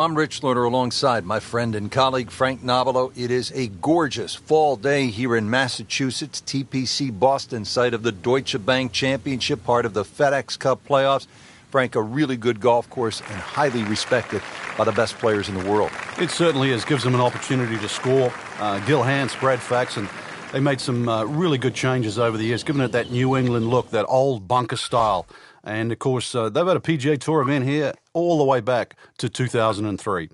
I'm Rich Lerner alongside my friend and colleague Frank Nobilo. It is a gorgeous fall day here in Massachusetts, TPC Boston, site of the Deutsche Bank Championship, part of the FedEx Cup playoffs. Frank, a really good golf course and highly respected by the best players in the world. It certainly is. Gives them an opportunity to score. Gil Hanse, Brad Faxon, they made some really good changes over the years, giving it that New England look, that old bunker style. And, of course, they've had a PGA Tour event here all the way back to 2003.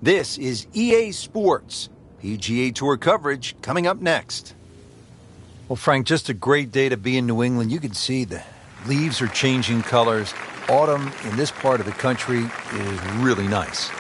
This is EA Sports. PGA Tour coverage coming up next. Well, Frank, just a great day to be in New England. You can see the leaves are changing colors. Autumn in this part of the country is really nice.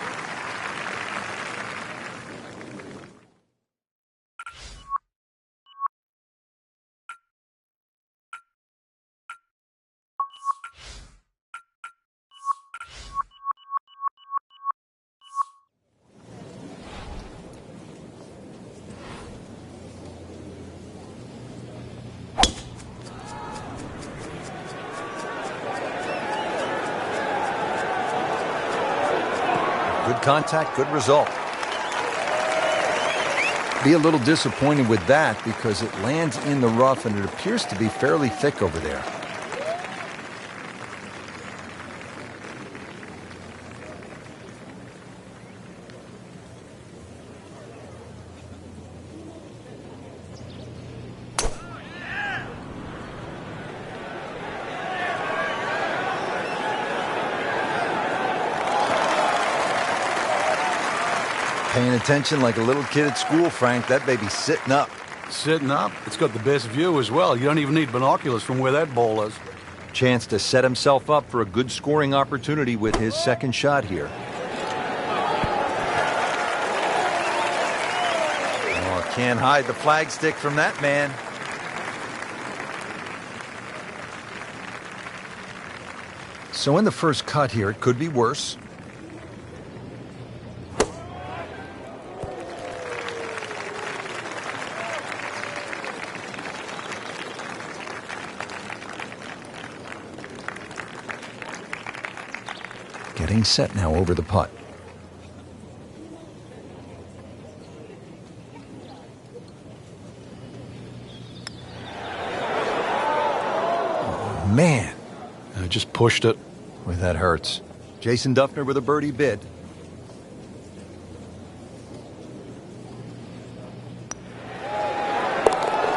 Good contact, good result. Be a little disappointed with that because it lands in the rough and it appears to be fairly thick over there. Paying attention like a little kid at school, Frank. That baby's sitting up. Sitting up? It's got the best view as well. You don't even need binoculars from where that ball is. Chance to set himself up for a good scoring opportunity with his second shot here. Oh, can't hide the flagstick from that man. So in the first cut here, it could be worse. Getting set now over the putt. Oh, man. I just pushed it. Boy, that hurts. Jason Dufner with a birdie bid.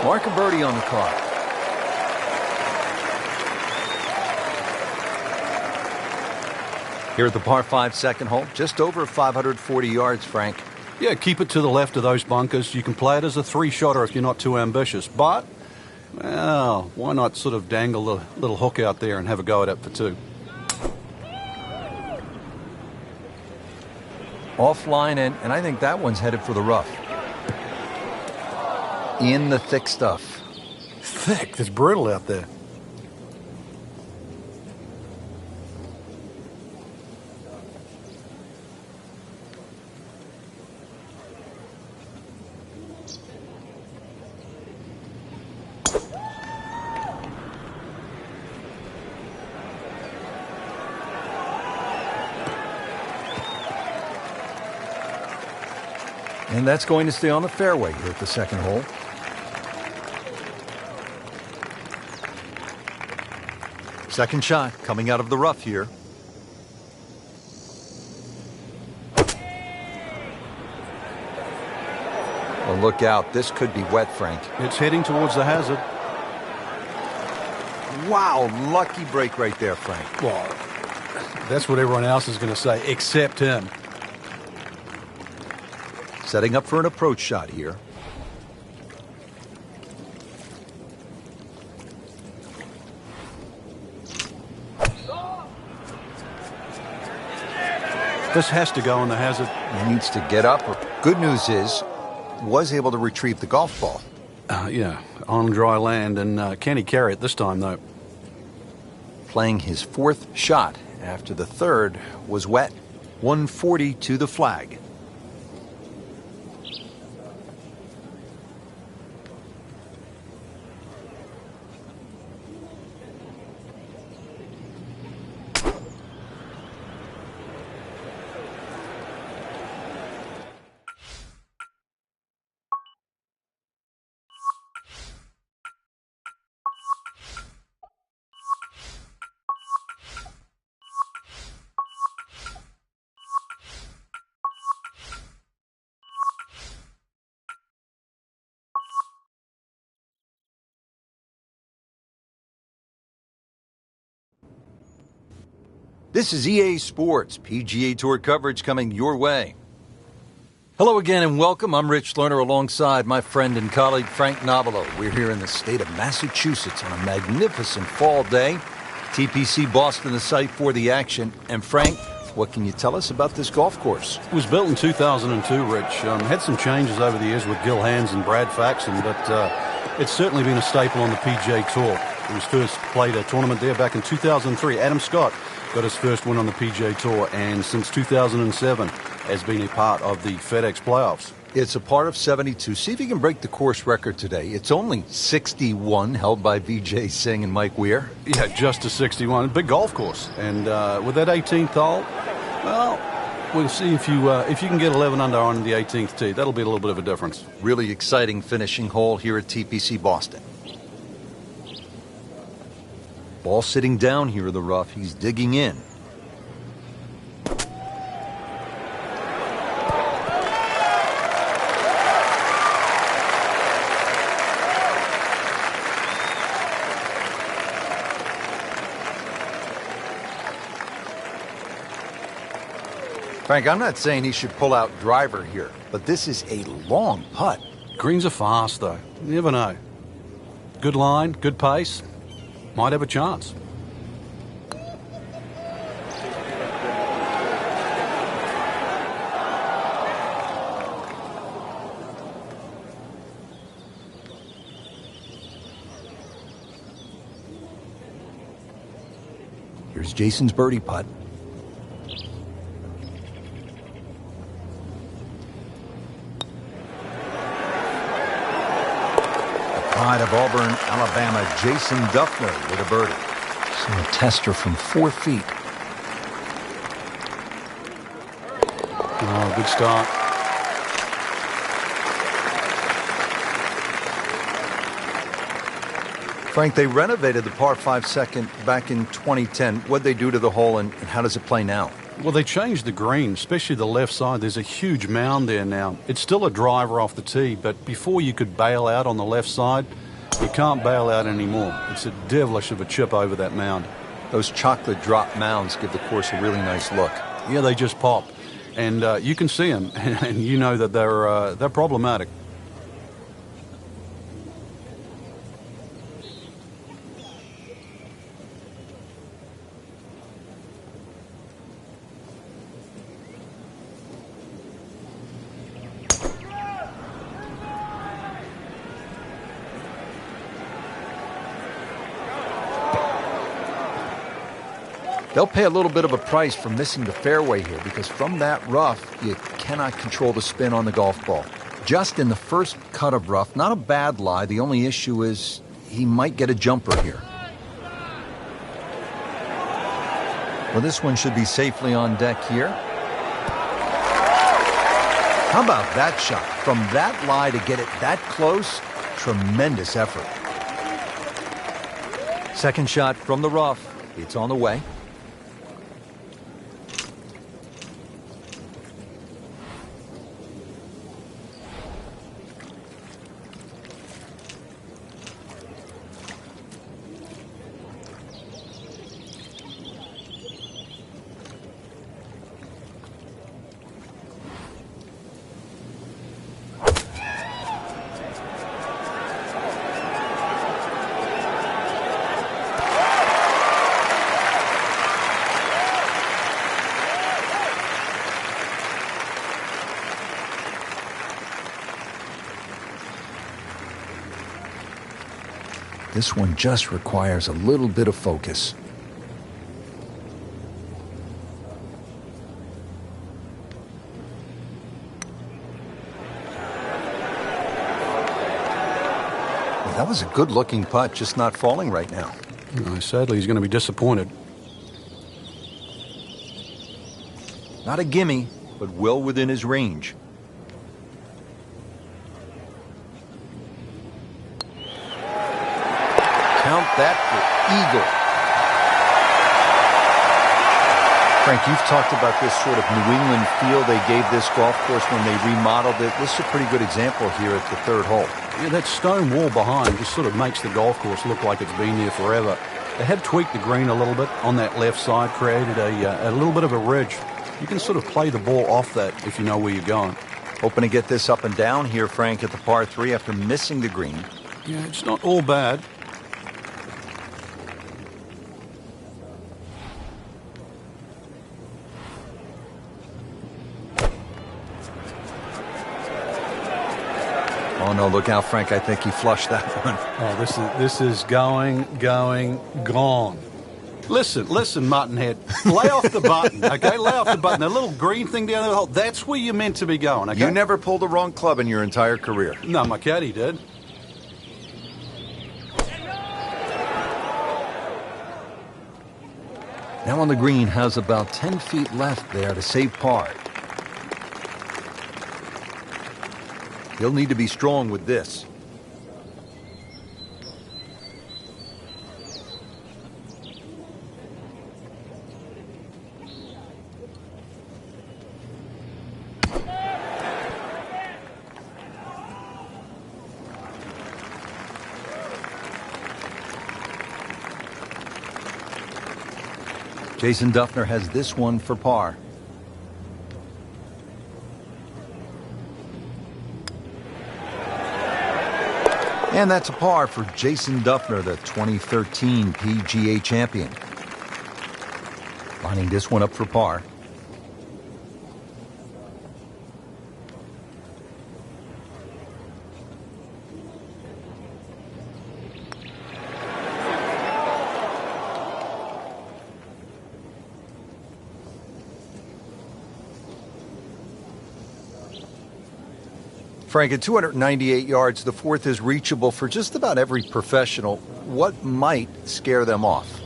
Mark a birdie on the card. Here at the par 5 second hole, just over 540 yards, Frank. Yeah, keep it to the left of those bunkers. You can play it as a three-shotter if you're not too ambitious. But, well, why not sort of dangle the little hook out there and have a go at it for two? Offline, and I think that one's headed for the rough. In the thick stuff. Thick? It's brutal out there. And that's going to stay on the fairway here at the second hole. Second shot coming out of the rough here. Well, look out. This could be wet, Frank. It's heading towards the hazard. Wow, lucky break right there, Frank. Well, that's what everyone else is going to say, except him. Setting up for an approach shot here. This has to go on the hazard. He needs to get up. Good news is, was able to retrieve the golf ball. Yeah, on dry land, and can he carry it this time, though? Playing his fourth shot after the third was wet. 140 to the flag. This is EA Sports, PGA Tour coverage coming your way. Hello again and welcome. I'm Rich Lerner alongside my friend and colleague Frank Nobilo. We're here in the state of Massachusetts on a magnificent fall day. TPC Boston, the site for the action. And Frank, what can you tell us about this golf course? It was built in 2002, Rich. Had some changes over the years with Gil Hanse and Brad Faxon, but it's certainly been a staple on the PGA Tour. He was first played a tournament there back in 2003. Adam Scott got his first win on the PGA Tour, and since 2007 has been a part of the FedEx playoffs. It's a part of 72. See if you can break the course record today. It's only 61, held by Vijay Singh and Mike Weir. Yeah, just a 61. Big golf course. And with that 18th hole, well, we'll see if you can get 11 under on the 18th tee. That'll be a little bit of a difference. Really exciting finishing hole here at TPC Boston. Ball sitting down here in the rough. He's digging in. Frank, I'm not saying he should pull out driver here, but this is a long putt. Greens are fast, though. You never know. Good line, good pace. Might have a chance. Here's Jason's birdie putt. Pride of Auburn, Alabama, Jason Duffner with a birdie. So a tester from 4 feet. Oh, good start. Frank, they renovated the par 5 second back in 2010. What'd they do to the hole, and how does it play now? Well, they changed the green, especially the left side. There's a huge mound there now. It's still a driver off the tee, but before you could bail out on the left side, you can't bail out anymore. It's a devilish of a chip over that mound. Those chocolate drop mounds give the course a really nice look. Yeah, they just pop. And you can see them, and you know that they're problematic. They'll pay a little bit of a price for missing the fairway here, because from that rough, you cannot control the spin on the golf ball. Just in the first cut of rough, not a bad lie. The only issue is he might get a jumper here. Well, this one should be safely on deck here. How about that shot? From that lie to get it that close, tremendous effort. Second shot from the rough. It's on the way. This one just requires a little bit of focus. That was a good-looking putt, just not falling right now. Sadly, he's going to be disappointed. Not a gimme, but well within his range. Count that for eagle. Frank, you've talked about this sort of New England feel they gave this golf course when they remodeled it. This is a pretty good example here at the third hole. Yeah, that stone wall behind just sort of makes the golf course look like it's been there forever. They have tweaked the green a little bit on that left side, created a little bit of a ridge. You can sort of play the ball off that if you know where you're going. Hoping to get this up and down here, Frank, at the par 3 after missing the green. Yeah, it's not all bad. Oh, no, look out, Frank. I think he flushed that one. Oh, this is going, gone. Listen, Muttonhead. Lay off the button, okay? Lay off the button. That little green thing down the hole, that's where you're meant to be going, okay? You never pulled the wrong club in your entire career. No, my caddy did. Now on the green, has about 10 feet left there to save par. He'll need to be strong with this. Jason Dufner has this one for par. And that's a par for Jason Dufner, the 2013 PGA champion. Lining this one up for par. Frank, at 298 yards, the fourth is reachable for just about every professional. What might scare them off?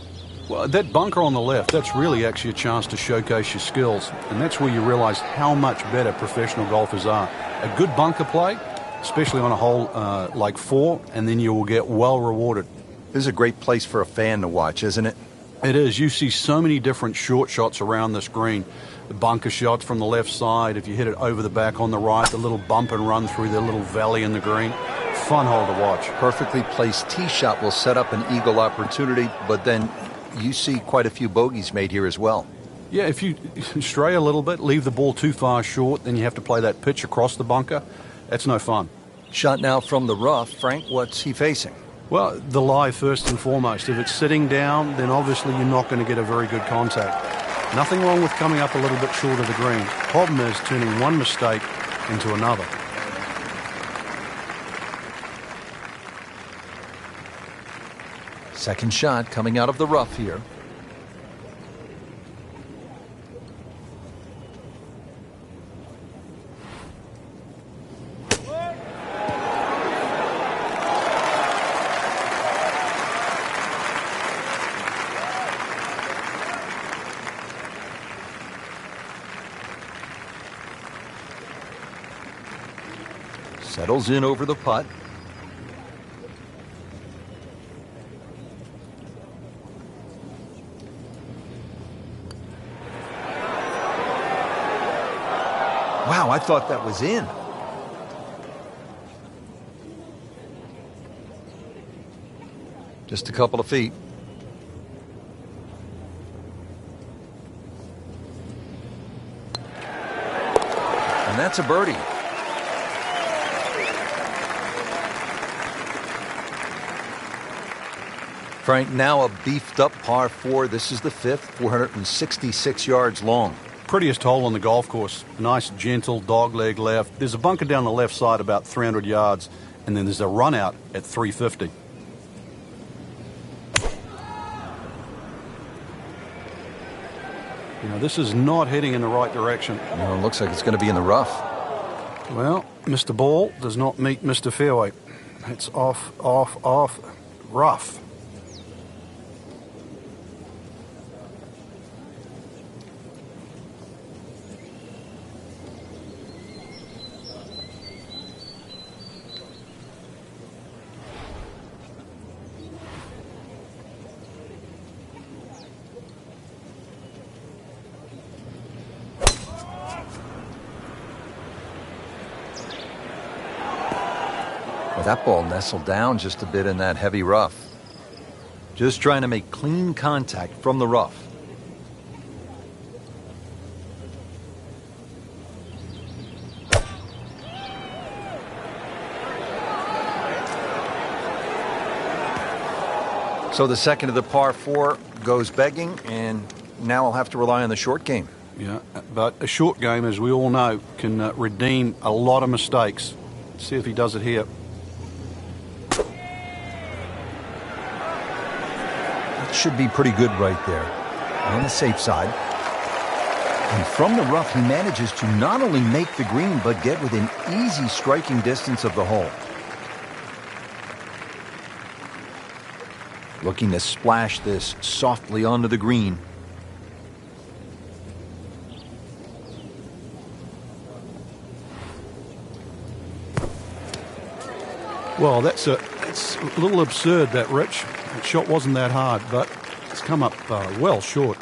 Well, that bunker on the left, that's really actually a chance to showcase your skills. And that's where you realize how much better professional golfers are. A good bunker play, especially on a hole like 4, and then you will get well rewarded. This is a great place for a fan to watch, isn't it? It is. You see so many different short shots around this green. The bunker shots from the left side, if you hit it over the back on the right, the little bump and run through the little valley in the green. Fun hole to watch. Perfectly placed tee shot will set up an eagle opportunity, but then you see quite a few bogeys made here as well. Yeah, if you stray a little bit, leave the ball too far short, then you have to play that pitch across the bunker. That's no fun. Shot now from the rough. Frank, what's he facing? Well, the lie first and foremost. If it's sitting down, then obviously you're not going to get a very good contact. Nothing wrong with coming up a little bit short of the green. Problem is turning one mistake into another. Second shot coming out of the rough here. Settles in over the putt. Wow, I thought that was in. Just a couple of feet. And that's a birdie. Frank, now a beefed up par 4. This is the fifth, 466 yards long. Prettiest hole on the golf course. Nice, gentle dogleg left. There's a bunker down the left side about 300 yards, and then there's a run out at 350. You know, this is not heading in the right direction. No, it looks like it's going to be in the rough. Well, Mr. Ball does not meet Mr. Fairway. It's off, rough. Well, that ball nestled down just a bit in that heavy rough. Just trying to make clean contact from the rough. So the second of the par 4 goes begging, and now I'll have to rely on the short game. Yeah, but a short game, as we all know, can redeem a lot of mistakes. Let's see if he does it here. That should be pretty good right there, on the safe side. And from the rough, he manages to not only make the green, but get within easy striking distance of the hole. Looking to splash this softly onto the green. Well, it's a little absurd, that, Rich. That shot wasn't that hard, but it's come up well short.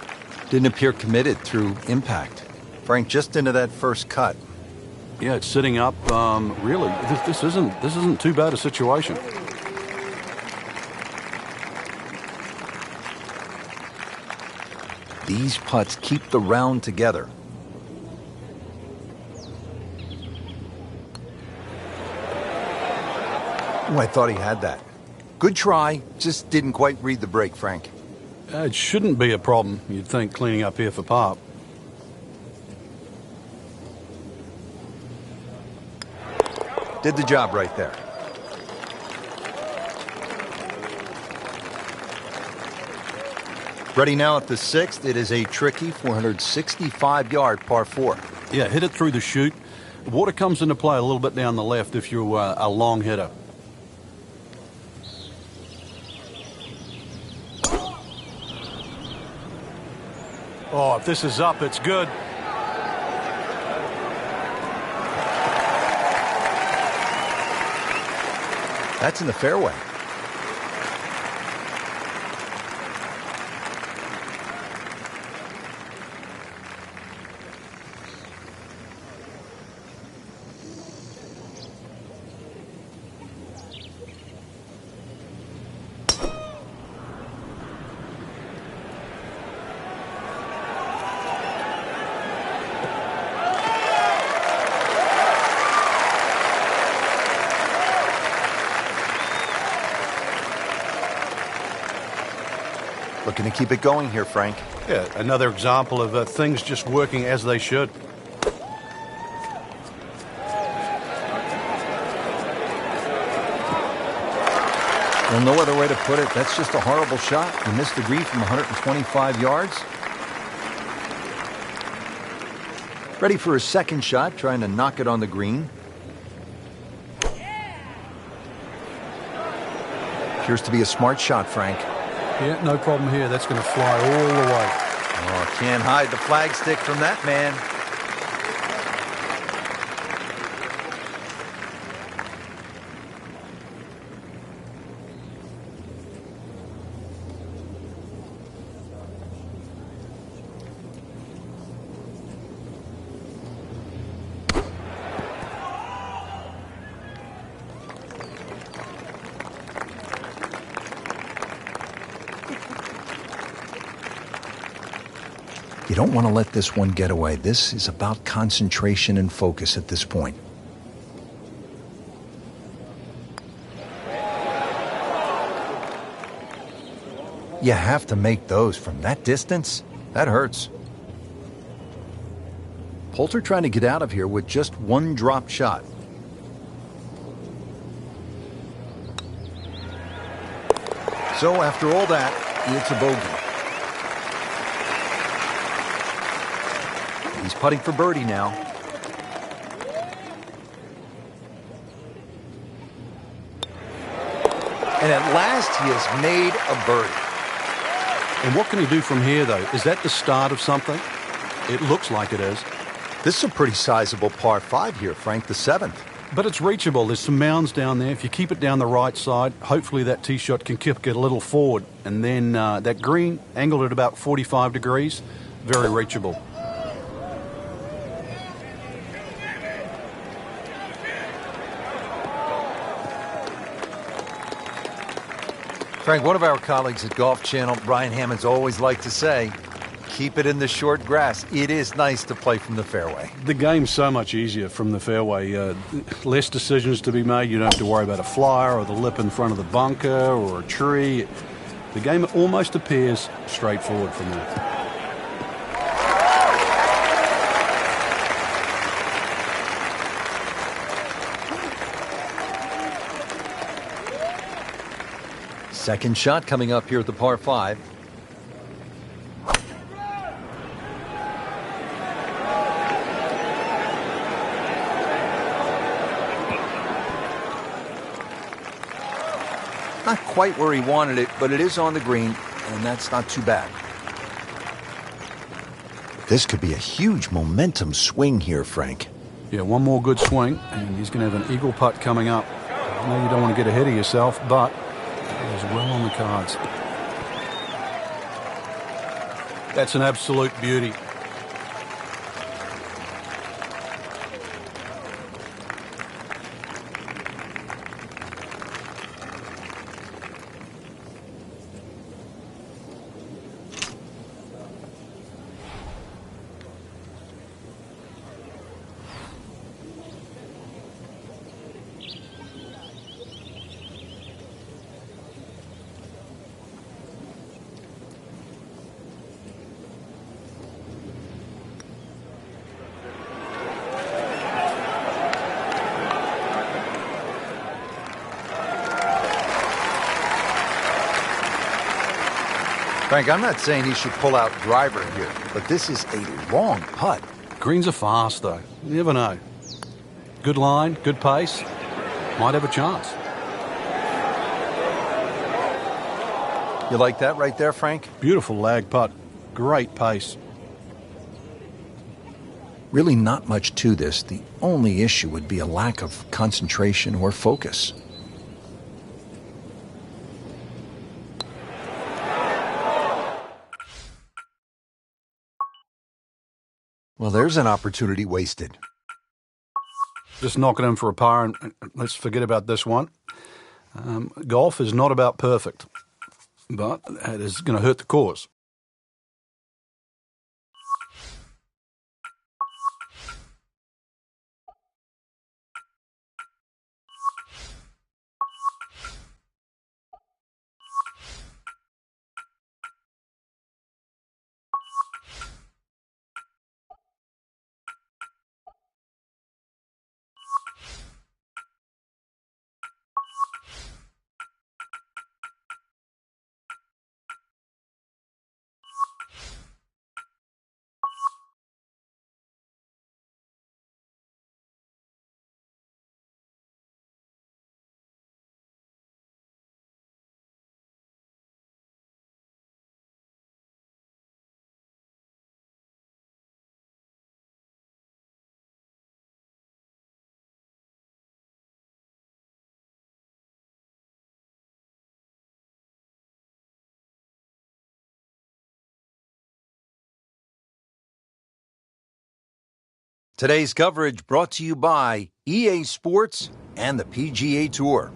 Didn't appear committed through impact. Frank, just into that first cut. Yeah, it's sitting up. Really, this isn't too bad a situation. These putts keep the round together. Oh, I thought he had that. Good try, just didn't quite read the break, Frank. It shouldn't be a problem, you'd think, cleaning up here for par. Did the job right there. Ready now at the 6th. It is a tricky 465-yard par 4. Yeah, hit it through the chute. Water comes into play a little bit down the left if you're a long hitter. Oh, if this is up, it's good. That's in the fairway. Looking to keep it going here, Frank. Yeah, another example of things just working as they should. Well, no other way to put it. That's just a horrible shot. You missed the green from 125 yards. Ready for his second shot, trying to knock it on the green. Appears to be a smart shot, Frank. Yeah, no problem here. That's going to fly all the way. Oh, can't hide the flagstick from that man. You don't want to let this one get away. This is about concentration and focus at this point. You have to make those from that distance. That hurts. Poulter trying to get out of here with just one drop shot. So after all that, it's a bogey. He's putting for birdie now. And at last, he has made a birdie. And what can he do from here, though? Is that the start of something? It looks like it is. This is a pretty sizable par 5 here, Frank, the 7th. But it's reachable. There's some mounds down there. If you keep it down the right side, hopefully that tee shot can kick it a little forward. And then that green, angled at about 45 degrees, very reachable. Frank, one of our colleagues at Golf Channel, Brian Hammond's always liked to say, keep it in the short grass. It is nice to play from the fairway. The game's so much easier from the fairway. Less decisions to be made. You don't have to worry about a flyer or the lip in front of the bunker or a tree. The game almost appears straightforward from there. Second shot coming up here at the par 5. Not quite where he wanted it, but it is on the green, and that's not too bad. This could be a huge momentum swing here, Frank. Yeah, one more good swing, and he's going to have an eagle putt coming up. I know you don't want to get ahead of yourself, but it is well on the cards. That's an absolute beauty. Frank, I'm not saying he should pull out driver here, but this is a long putt. Greens are fast, though. You never know. Good line, good pace. Might have a chance. You like that right there, Frank? Beautiful lag putt. Great pace. Really not much to this. The only issue would be a lack of concentration or focus. Well, there's an opportunity wasted. Just knock it in for a par, and let's forget about this one. Golf is not about perfect, but it is going to hurt the cause. Today's coverage brought to you by EA Sports and the PGA Tour.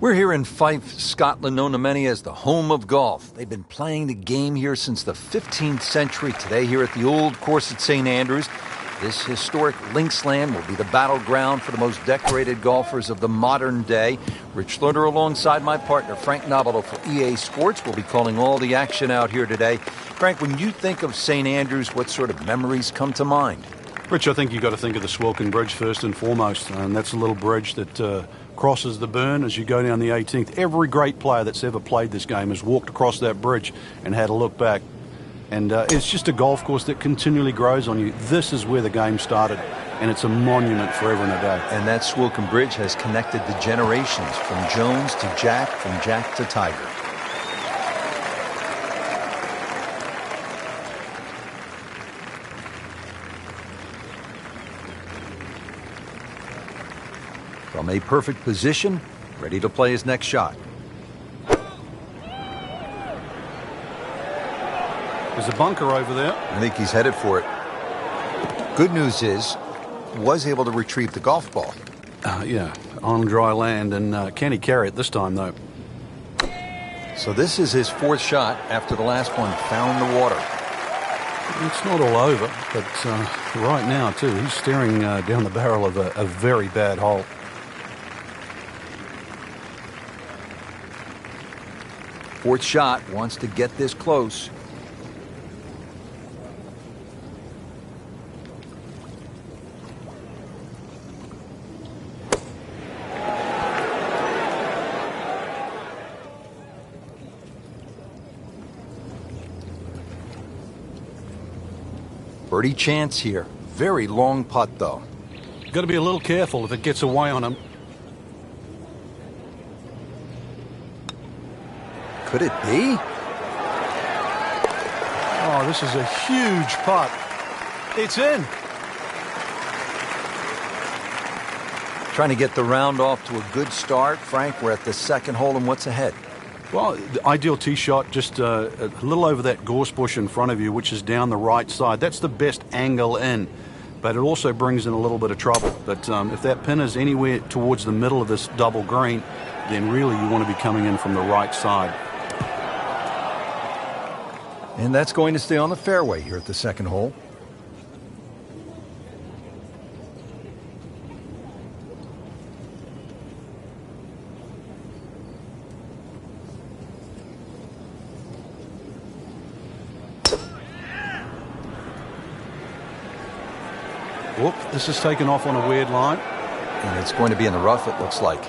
We're here in Fife, Scotland, known to many as the home of golf. They've been playing the game here since the 15th century. Today here at the old course at St. Andrews, this historic linksland will be the battleground for the most decorated golfers of the modern day. Rich Lerner alongside my partner, Frank Nobilo for EA Sports. We'll be calling all the action out here today. Frank, when you think of St. Andrews, what sort of memories come to mind? Rich, I think you've got to think of the Swilcan Bridge first and foremost, and that's a little bridge that crosses the burn as you go down the 18th. Every great player that's ever played this game has walked across that bridge and had a look back. And it's just a golf course that continually grows on you. This is where the game started, and it's a monument forever and a day. And that Swilcan Bridge has connected the generations from Jones to Jack, from Jack to Tiger. From a perfect position, ready to play his next shot. There's a bunker over there. I think he's headed for it. Good news is, was able to retrieve the golf ball. Yeah, on dry land, and can he carry it this time, though? So this is his fourth shot after the last one found the water. It's not all over, but right now, too, he's staring down the barrel of a very bad hole. Fourth shot, wants to get this close. Birdie chance here. Very long putt, though. Got to be a little careful if it gets away on him. Could it be? Oh, this is a huge putt. It's in. Trying to get the round off to a good start. Frank, we're at the second hole, and what's ahead? Well, the ideal tee shot, just a little over that gorse bush in front of you, which is down the right side. That's the best angle in, but it also brings in a little bit of trouble. But if that pin is anywhere towards the middle of this double green, then really you want to be coming in from the right side. And that's going to stay on the fairway here at the second hole. Whoop, this is taken off on a weird line. And it's going to be in the rough, it looks like.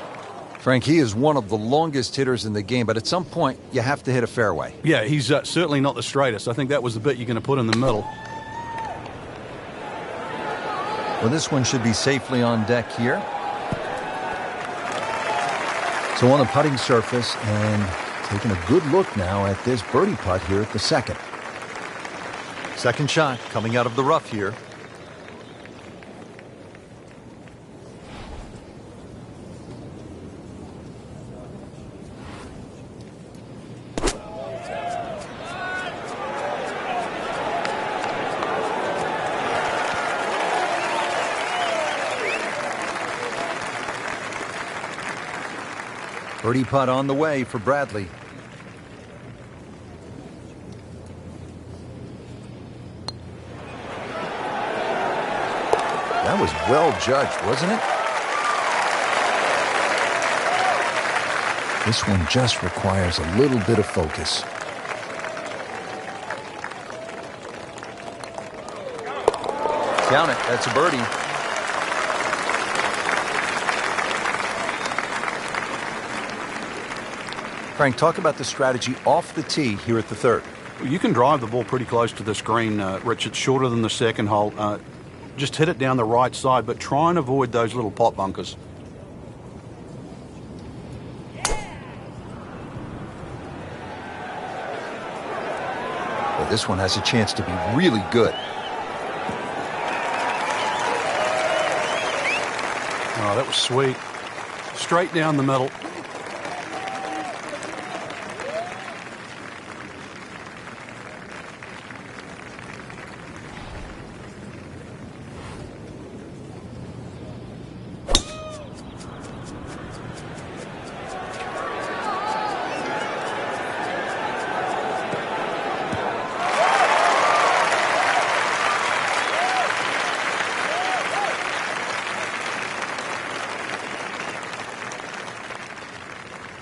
Frank, he is one of the longest hitters in the game, but at some point, you have to hit a fairway. Yeah, he's certainly not the straightest. I think that was the bit you're going to put in the middle. Well, this one should be safely on deck here. So on the putting surface, and taking a good look now at this birdie putt here at the second. Second shot coming out of the rough here. Birdie putt on the way for Bradley. That was well judged, wasn't it? This one just requires a little bit of focus. Down it. That's a birdie. Frank, talk about the strategy off the tee here at the third. You can drive the ball pretty close to this green, Rich. It's shorter than the second hole. Just hit it down the right side, but try and avoid those little pot bunkers. Well, this one has a chance to be really good. Oh, that was sweet. Straight down the middle.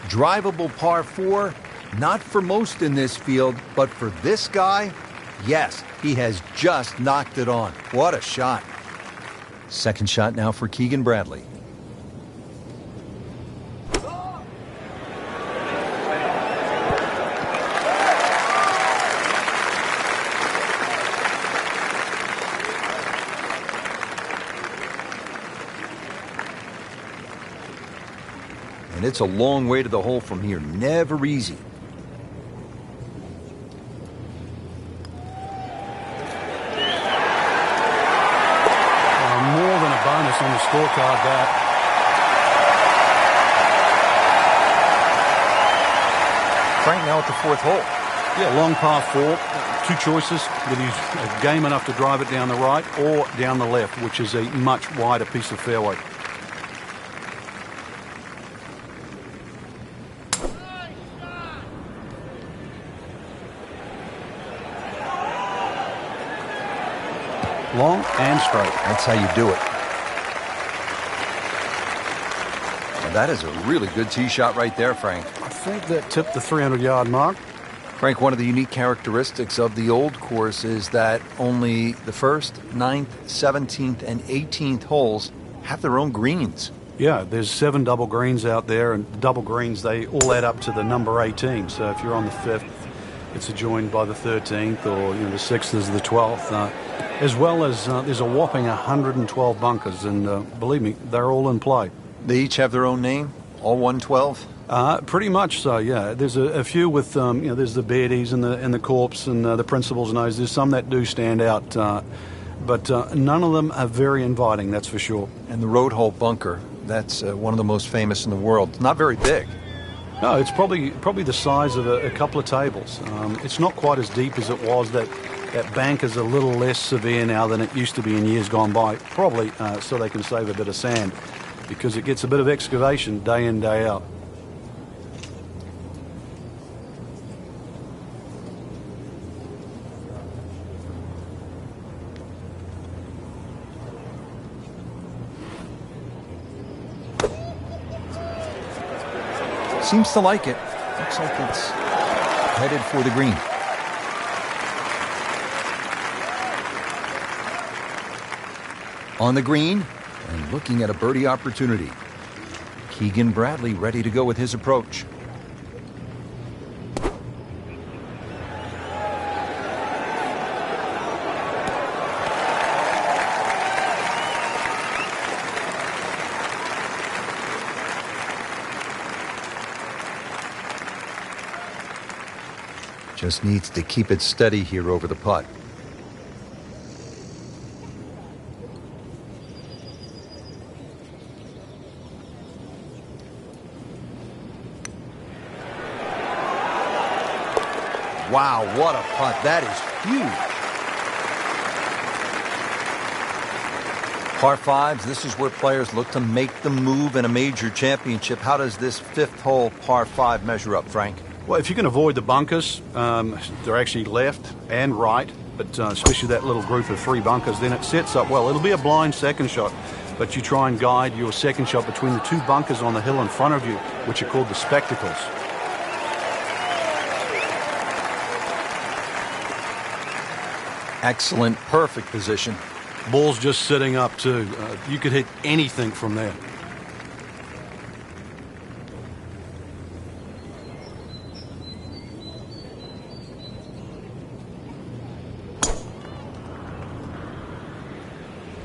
Drivable par 4, not for most in this field, but for this guy, yes, he has just knocked it on. What a shot. Second shot now for Keegan Bradley. it's a long way to the hole from here. Never easy. More than a bonus on the scorecard, that. Frank now at the fourth hole. Yeah, long par 4. Two choices, whether he's game enough to drive it down the right or down the left, which is a much wider piece of fairway. Long and straight. That's how you do it. Well, that is a really good tee shot right there, Frank. I think that tipped the 300-yard mark. Frank, one of the unique characteristics of the old course is that only the 1st, 9th, 17th, and 18th holes have their own greens. Yeah, there's 7 double greens out there, and the double greens, they all add up to the number 18. So if you're on the 5th, it's adjoined by the 13th, or the 6th is the 12th. As well as there's a whopping 112 bunkers, and believe me, they're all in play. They each have their own name? All 112? Pretty much so, yeah. There's a few with, there's the Beardies and the Corps and the Principals and those. There's some that do stand out, but none of them are very inviting, that's for sure. And the Road Hole bunker, that's one of the most famous in the world. Not very big. No, it's probably the size of a couple of tables. It's not quite as deep as it was. That bank is a little less severe now than it used to be in years gone by, probably so they can save a bit of sand, because it gets a bit of excavation day in, day out. Seems to like it. Looks like it's headed for the green. On the green and looking at a birdie opportunity. Keegan Bradley ready to go with his approach. Just needs to keep it steady here over the putt. Wow, what a putt. That is huge. Par 5s, this is where players look to make the move in a major championship. How does this 5th hole par 5 measure up, Frank? Well, if you can avoid the bunkers, they're actually left and right, but especially that little group of 3 bunkers, then it sets up well. It'll be a blind second shot, but you try and guide your second shot between the 2 bunkers on the hill in front of you, which are called the spectacles. Excellent, perfect position. Ball's just sitting up too. You could hit anything from there.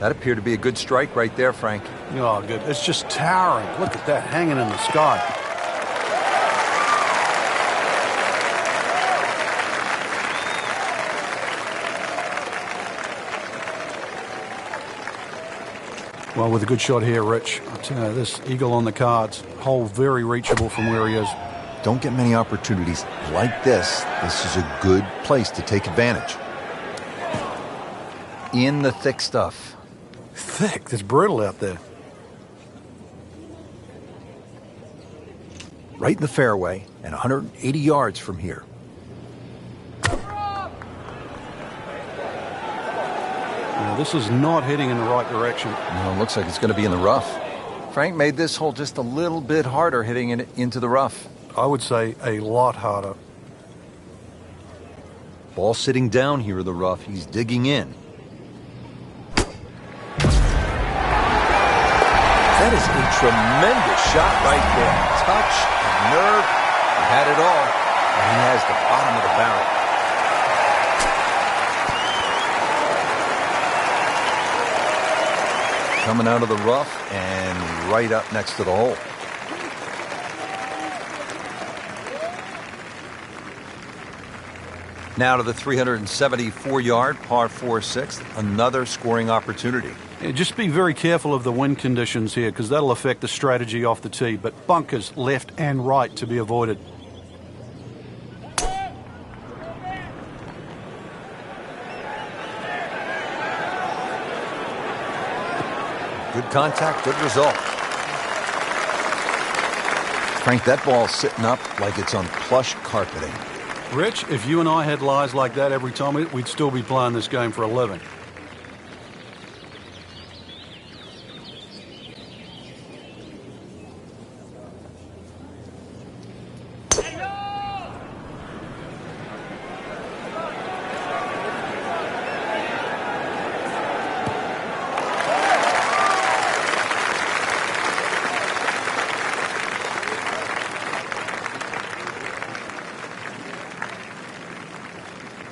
That appeared to be a good strike right there, Frank. Oh, good. It's just towering. Look at that, hanging in the sky. Well, with a good shot here, Rich, I'll tell you, this eagle on the cards, hole very reachable from where he is. Don't get many opportunities like this. This is a good place to take advantage. In the thick stuff. Thick, it's brutal out there. Right in the fairway and 180 yards from here. Now, this is not heading in the right direction. No, it looks like it's going to be in the rough. Frank made this hole just a little bit harder hitting it into the rough. I would say a lot harder. Ball sitting down here in the rough. He's digging in. That is a tremendous shot right there. Touch, nerve, he had it all. And he has the bottom of the barrel. Coming out of the rough and right up next to the hole. Now to the 374-yard par 4/6, another scoring opportunity. Yeah, just be very careful of the wind conditions here because that'll affect the strategy off the tee, but bunkers left and right to be avoided. Good contact, good result. Frank, that ball's sitting up like it's on plush carpeting. Rich, if you and I had lies like that every time, we'd still be playing this game for a living.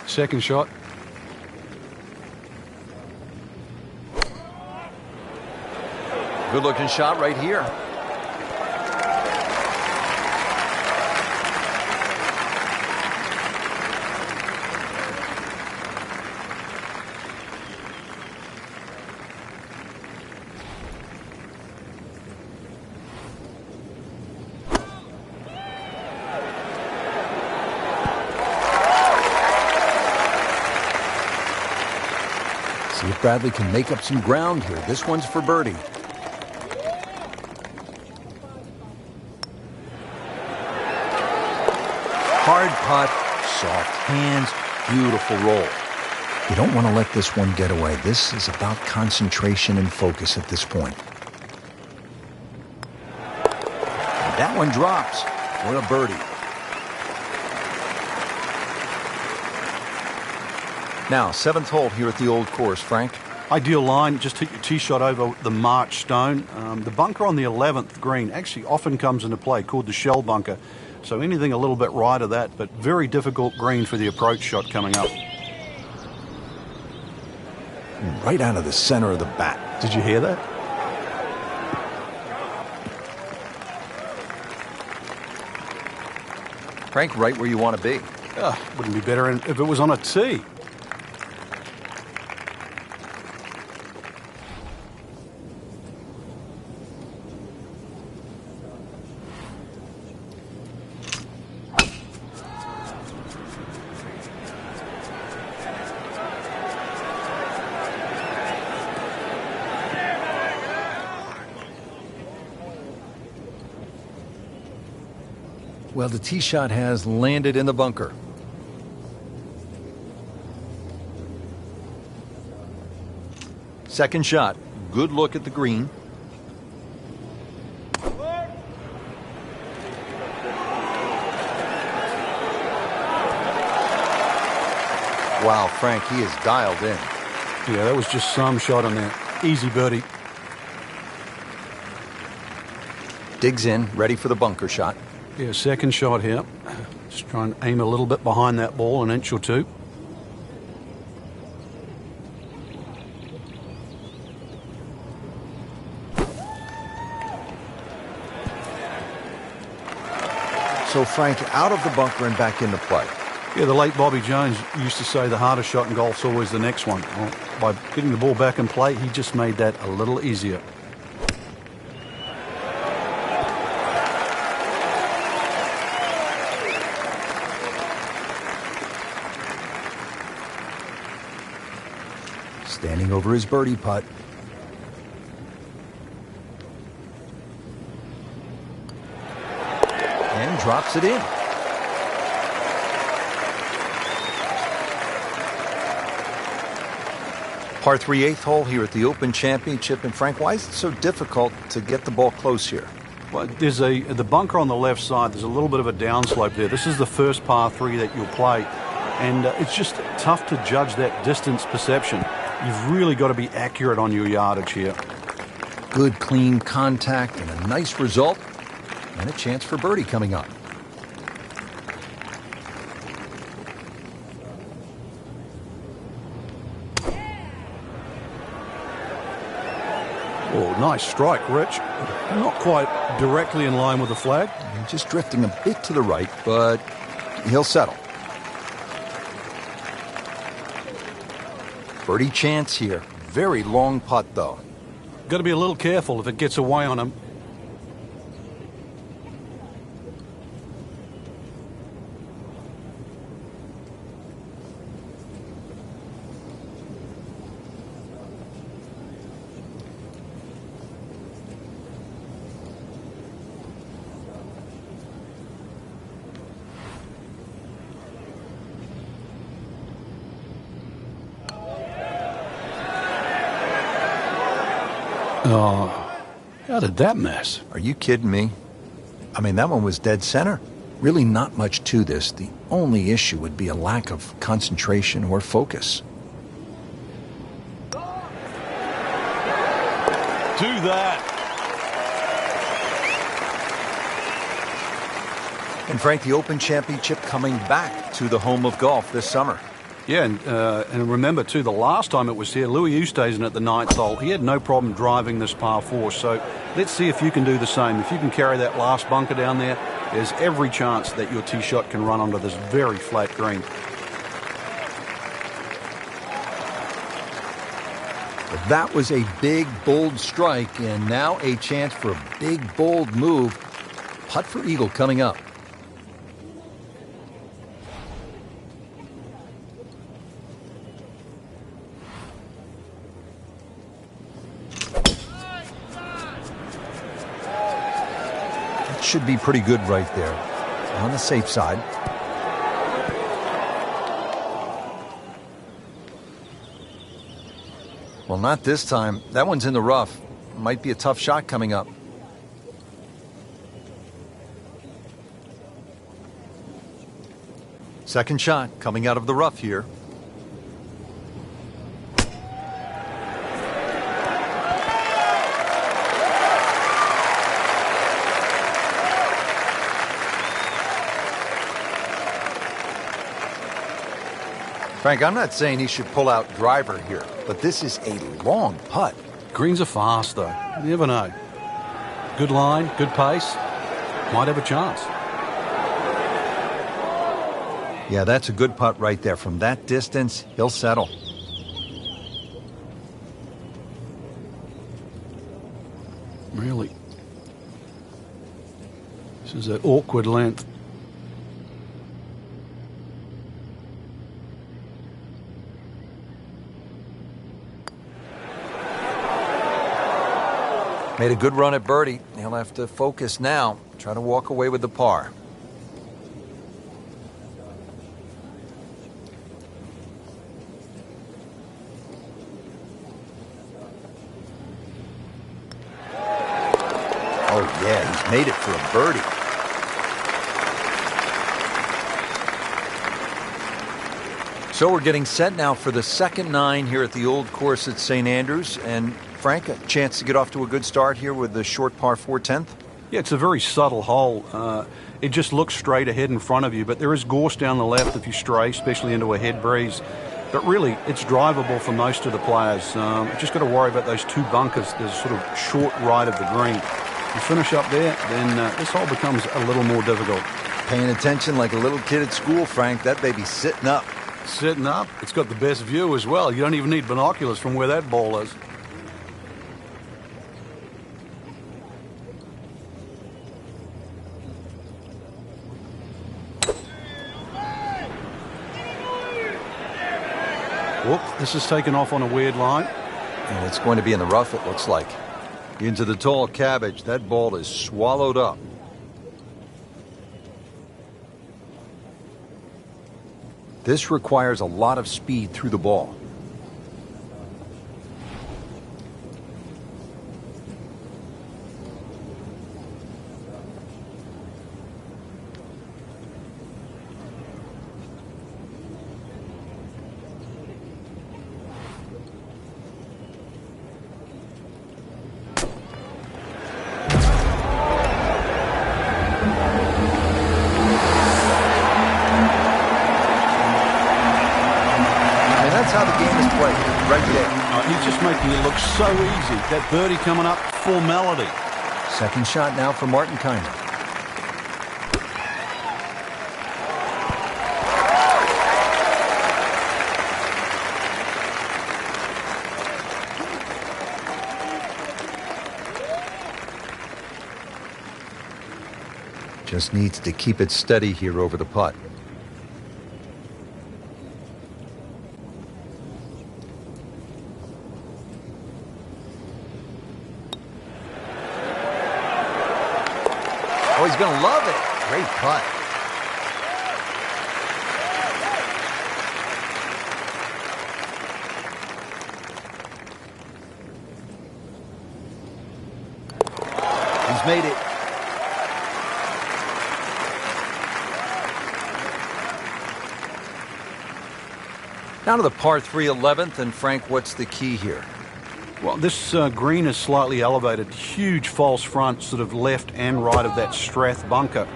Second shot. Good looking shot right here. See if Bradley can make up some ground here. This one's for birdie. Hard putt, soft hands, beautiful roll. You don't want to let this one get away. This is about concentration and focus at this point. And that one drops for a birdie. Now, 7th hole here at the Old Course, Frank. Ideal line, just hit your tee shot over the March stone. The bunker on the 11th green actually often comes into play, called the shell bunker. So anything a little bit right of that, but very difficult green for the approach shot coming up. Right out of the center of the bat. Did you hear that? Frank, right where you want to be. Wouldn't be better if it was on a tee. Well, the tee shot has landed in the bunker. Second shot. Good look at the green. Wow, Frank, he is dialed in. Yeah, that was just some shot on there. Easy birdie. Digs in, ready for the bunker shot. Yeah, second shot here. Just try and aim a little bit behind that ball, an inch or two. So, Frank, out of the bunker and back into play. Yeah, the late Bobby Jones used to say the hardest shot in golf's always the next one. Well, by getting the ball back in play, he just made that a little easier. Standing over his birdie putt. And drops it in. Par 3 8th hole here at the Open Championship. And Frank, why is it so difficult to get the ball close here? Well, there's the bunker on the left side. There's a little bit of a downslope there. This is the first par 3 that you'll play. And it's just tough to judge that distance perception. You've really got to be accurate on your yardage here. Good, clean contact and a nice result. And a chance for birdie coming up. Oh, nice strike, Rich. Not quite directly in line with the flag. Just drifting a bit to the right, but he'll settle. Birdie chance here. Very long putt, though. Got to be a little careful if it gets away on him. Oh, how did that miss? Are you kidding me? I mean, that one was dead center. Really not much to this. The only issue would be a lack of concentration or focus. Do that. And Frank, the Open Championship coming back to the home of golf this summer. Yeah, and remember, too, the last time it was here, Louis Oosthuizen at the ninth hole, he had no problem driving this par 4. So let's see if you can do the same. If you can carry that last bunker down there, there's every chance that your tee shot can run onto this very flat green. But that was a big, bold strike, and now a chance for a big, bold move. Putt for eagle coming up. Should be pretty good right there. On the safe side. Well, not this time. That one's in the rough. Might be a tough shot coming up. Second shot coming out of the rough here. Frank, I'm not saying he should pull out driver here, but this is a long putt. Greens are fast, though. You never know. Good line, good pace. Might have a chance. Yeah, that's a good putt right there. From that distance, he'll settle. Really? This is an awkward length. Made a good run at birdie. He'll have to focus now. Try to walk away with the par. Oh, yeah, he's made it for a birdie. So we're getting set now for the second 9 here at the old course at St. Andrews. And Frank, a chance to get off to a good start here with the short par 4 10th? Yeah, it's a very subtle hole. It just looks straight ahead in front of you, but there is gorse down the left if you stray, especially into a head breeze. But really, it's drivable for most of the players. Just got to worry about those 2 bunkers. There's sort of short right of the green. You finish up there, then this hole becomes a little more difficult. Paying attention like a little kid at school, Frank. That baby's sitting up. Sitting up. It's got the best view as well. You don't even need binoculars from where that ball is. Whoop, this is taken off on a weird line. And it's going to be in the rough, it looks like. Into the tall cabbage. That ball is swallowed up. This requires a lot of speed through the ball. How the game is played right there. He's just making it look so easy. That birdie coming up, formality. Second shot now for Martin Kaymer. Just needs to keep it steady here over the putt. Oh, he's going to love it. Great putt. He's made it. Now to the par 3 11th, and Frank, what's the key here? Well, this green is slightly elevated. Huge false front, sort of left and right of that Strath bunker.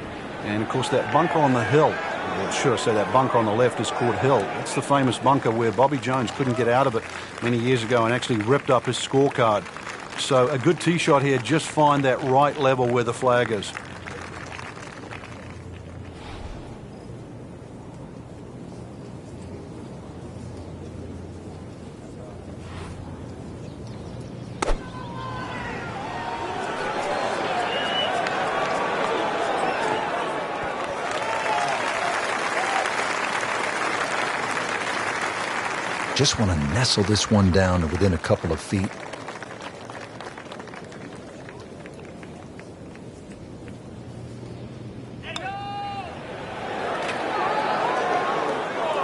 And, of course, that bunker on the hill, or should I say that bunker on the left is called Hill. That's the famous bunker where Bobby Jones couldn't get out of it many years ago and actually ripped up his scorecard. So a good tee shot here, just find that right level where the flag is. Just want to nestle this one down to within a couple of feet.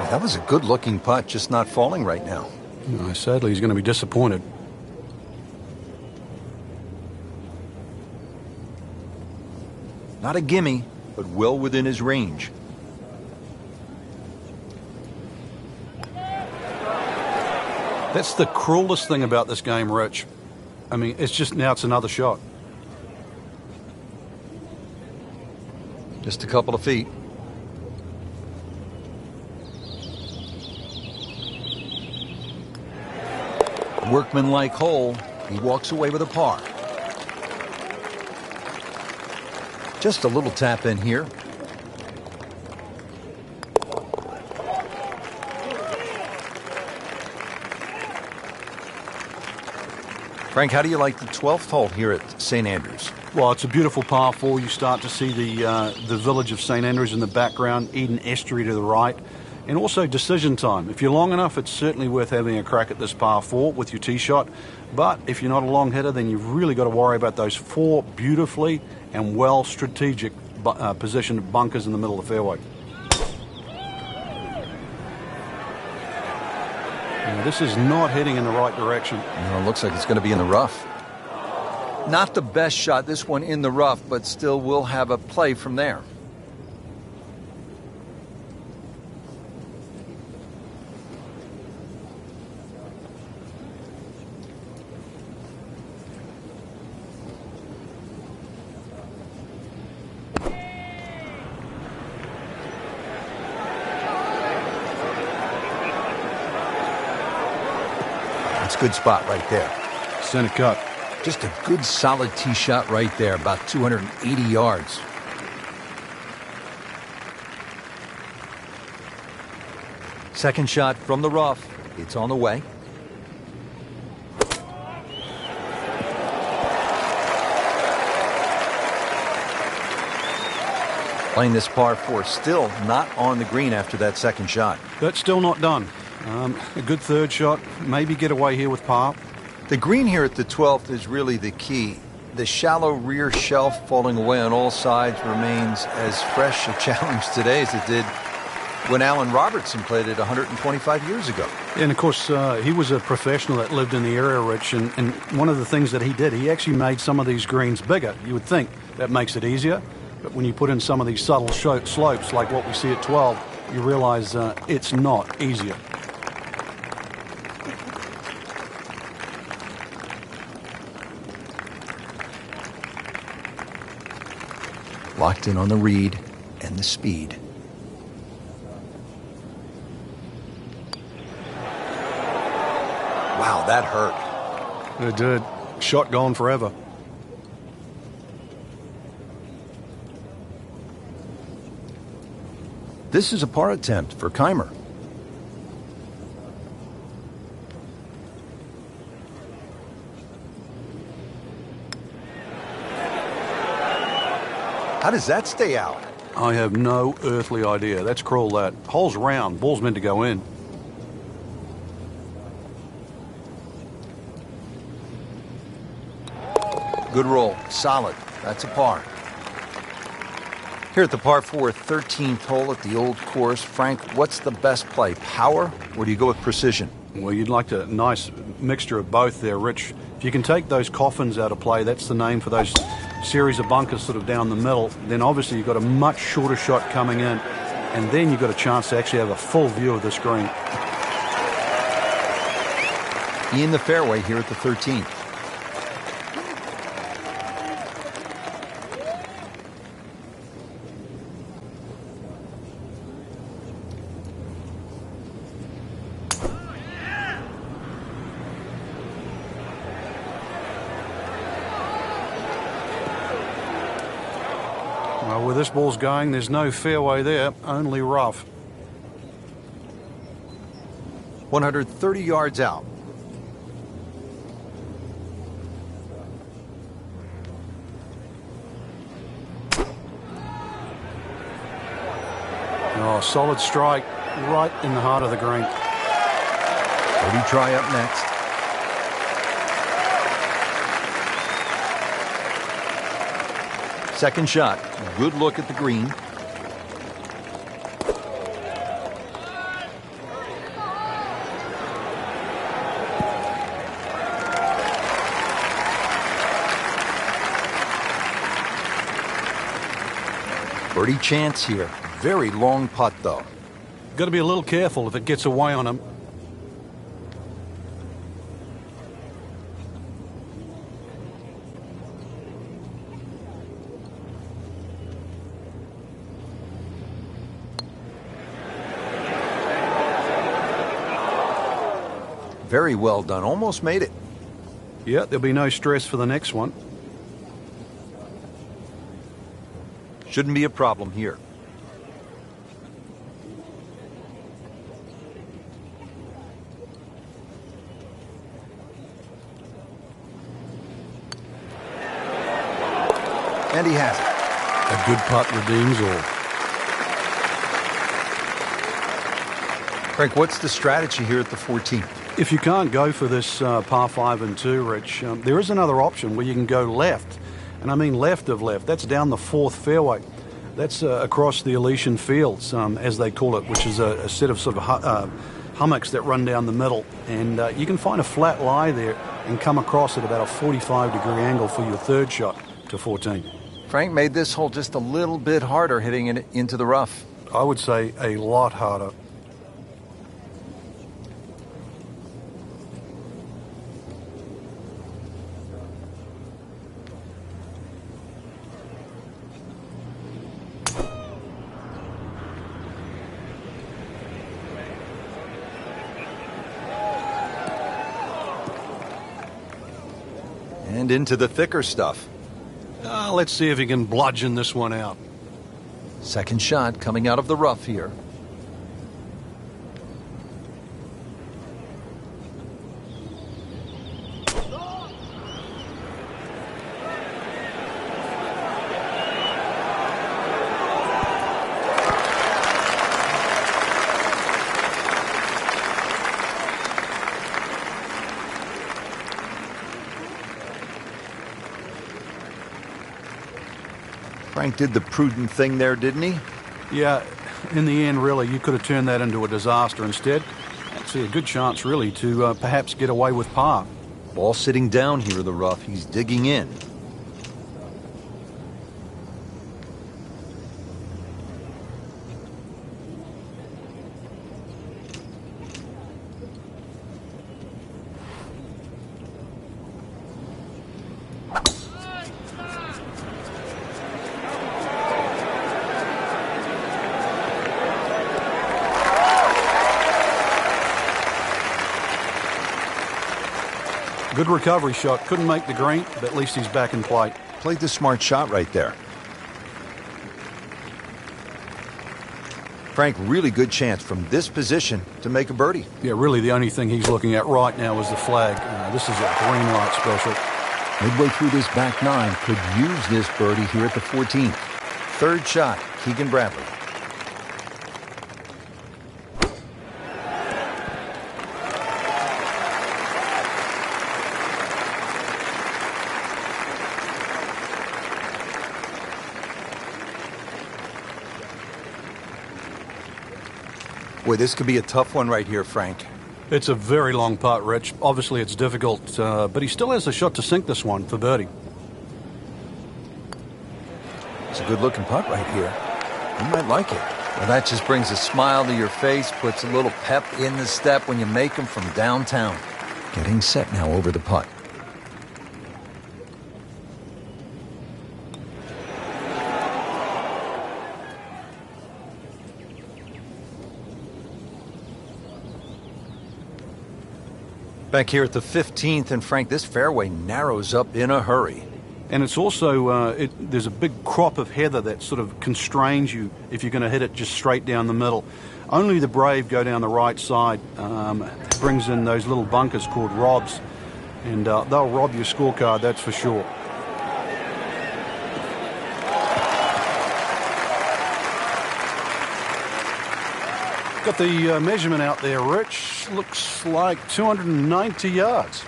That was a good-looking putt, just not falling right now. Sadly, he's going to be disappointed. Not a gimme, but well within his range. That's the cruelest thing about this game, Rich. I mean, it's just now it's another shot. Just a couple of feet. Workmanlike hole. He walks away with a par. Just a little tap in here. Frank, how do you like the 12th hole here at St. Andrews? Well, it's a beautiful par 4. You start to see the village of St. Andrews in the background, Eden Estuary to the right, and also decision time. If you're long enough, it's certainly worth having a crack at this par 4 with your tee shot. But if you're not a long hitter, then you've really got to worry about those 4 beautifully and well strategic positioned bunkers in the middle of the fairway. Now, this is not heading in the right direction. No, it looks like it's going to be in the rough. Not the best shot, this one in the rough, but still will have a play from there. That's a good spot right there. Center cut. Just a good solid tee shot right there, about 280 yards. Second shot from the rough. It's on the way. Playing this par 4, still not on the green after that second shot. That's still not done. A good third shot. Maybe get away here with par. The green here at the 12th is really the key. The shallow rear shelf falling away on all sides remains as fresh a challenge today as it did when Alan Robertson played it 125 years ago. And, of course, he was a professional that lived in the area, Rich, and one of the things that he did, he actually made some of these greens bigger. You would think that makes it easier, but when you put in some of these subtle slopes like what we see at 12, you realize it's not easier. Locked in on the read and the speed. Wow, that hurt. It did. Shot gone forever. This is a par attempt for Kaymer. How does that stay out? I have no earthly idea. That's cruel, that. Hole's round. Ball's meant to go in. Good roll. Solid. That's a par. Here at the par 4 13th hole at the old course, Frank, what's the best play? Power, or do you go with precision? Well, you'd like a nice mixture of both there, Rich. If you can take those coffins out of play, that's the name for those series of bunkers sort of down the middle, then obviously you've got a much shorter shot coming in, and then you've got a chance to actually have a full view of this green. In the fairway here at the 13th. Well, where this ball's going, there's no fairway there, only rough. 130 yards out. Oh, solid strike right in the heart of the green. Birdie try up next. Second shot. Good look at the green. Birdie chance here. Very long putt, though. Got to be a little careful if it gets away on him. Very well done. Almost made it. Yeah, there'll be no stress for the next one. Shouldn't be a problem here. And he has it. A good putt redeems all. Frank, what's the strategy here at the 14th? If you can't go for this par 5 and 2, Rich, there is another option where you can go left. And I mean left of left. That's down the 4th fairway. That's across the Elysian Fields, as they call it, which is a set of sort of hummocks that run down the middle. And you can find a flat lie there and come across at about a 45-degree angle for your third shot to 14. Frank made this hole just a little bit harder hitting it into the rough. I would say a lot harder. And into the thicker stuff. Let's see if he can bludgeon this one out. Second shot coming out of the rough here. Frank did the prudent thing there, didn't he? Yeah, in the end, really, you could have turned that into a disaster instead. Actually, a good chance, really, to perhaps get away with par. Ball sitting down here in the rough. He's digging in. Good recovery shot. Couldn't make the green, but at least he's back in play. Played the smart shot right there. Frank, really good chance from this position to make a birdie. Yeah, really the only thing he's looking at right now is the flag. This is a green light special. Midway through this back nine, could use this birdie here at the 14th. third shot, Keegan Bradley. Boy, this could be a tough one right here, Frank. It's a very long putt, Rich. Obviously, it's difficult, but he still has a shot to sink this one for birdie. It's a good-looking putt right here. You might like it. Well, that just brings a smile to your face, puts a little pep in the step when you make them from downtown. Getting set now over the putt. Back here at the 15th, and Frank, this fairway narrows up in a hurry. And it's also, there's a big crop of heather that sort of constrains you if you're going to hit it just straight down the middle. Only the brave go down the right side. Brings in those little bunkers called robs, and they'll rob your scorecard, that's for sure. Got the measurement out there, Rich. Looks like 290 yards.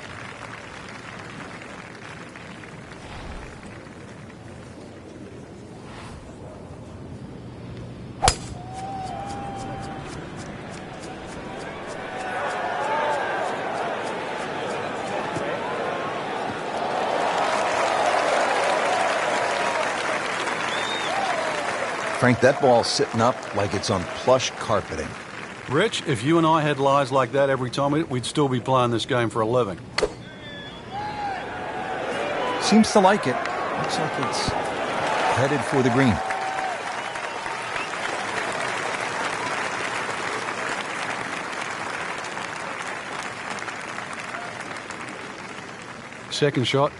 Frank, that ball's sitting up like it's on plush carpeting. Rich, if you and I had lies like that every time, we'd still be playing this game for a living. Seems to like it. Looks like it's headed for the green. Second shot.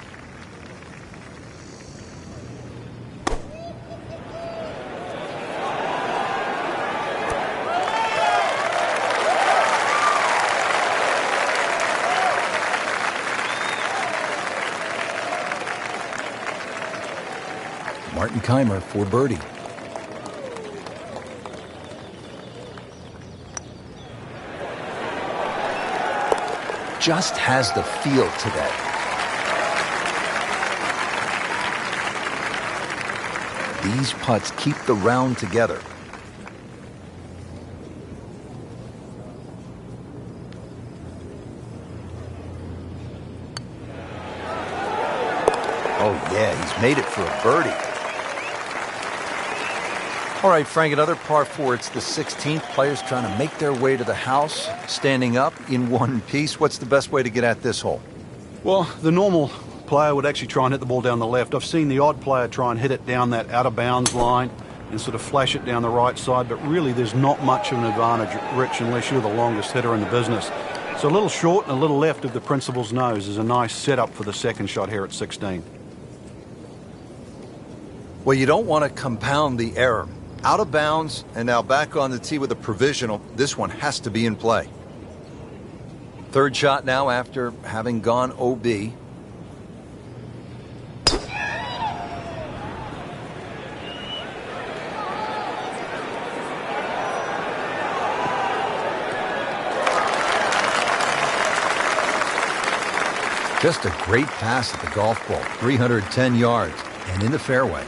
Martin Kaymer for birdie. Just has the feel today. These putts keep the round together. Oh yeah, he's made it for a birdie. All right, Frank, another par 4. It's the 16th. Players trying to make their way to the house, standing up in one piece. What's the best way to get at this hole? Well, the normal player would actually try and hit the ball down the left. I've seen the odd player try and hit it down that out of bounds line and sort of flash it down the right side, but really there's not much of an advantage, Rich, unless you're the longest hitter in the business. So a little short and a little left of the principal's nose is a nice setup for the second shot here at 16. Well, you don't want to compound the error. Out of bounds, and now back on the tee with a provisional. This one has to be in play. Third shot now after having gone OB. Just a great pass at the golf ball. 310 yards and in the fairway.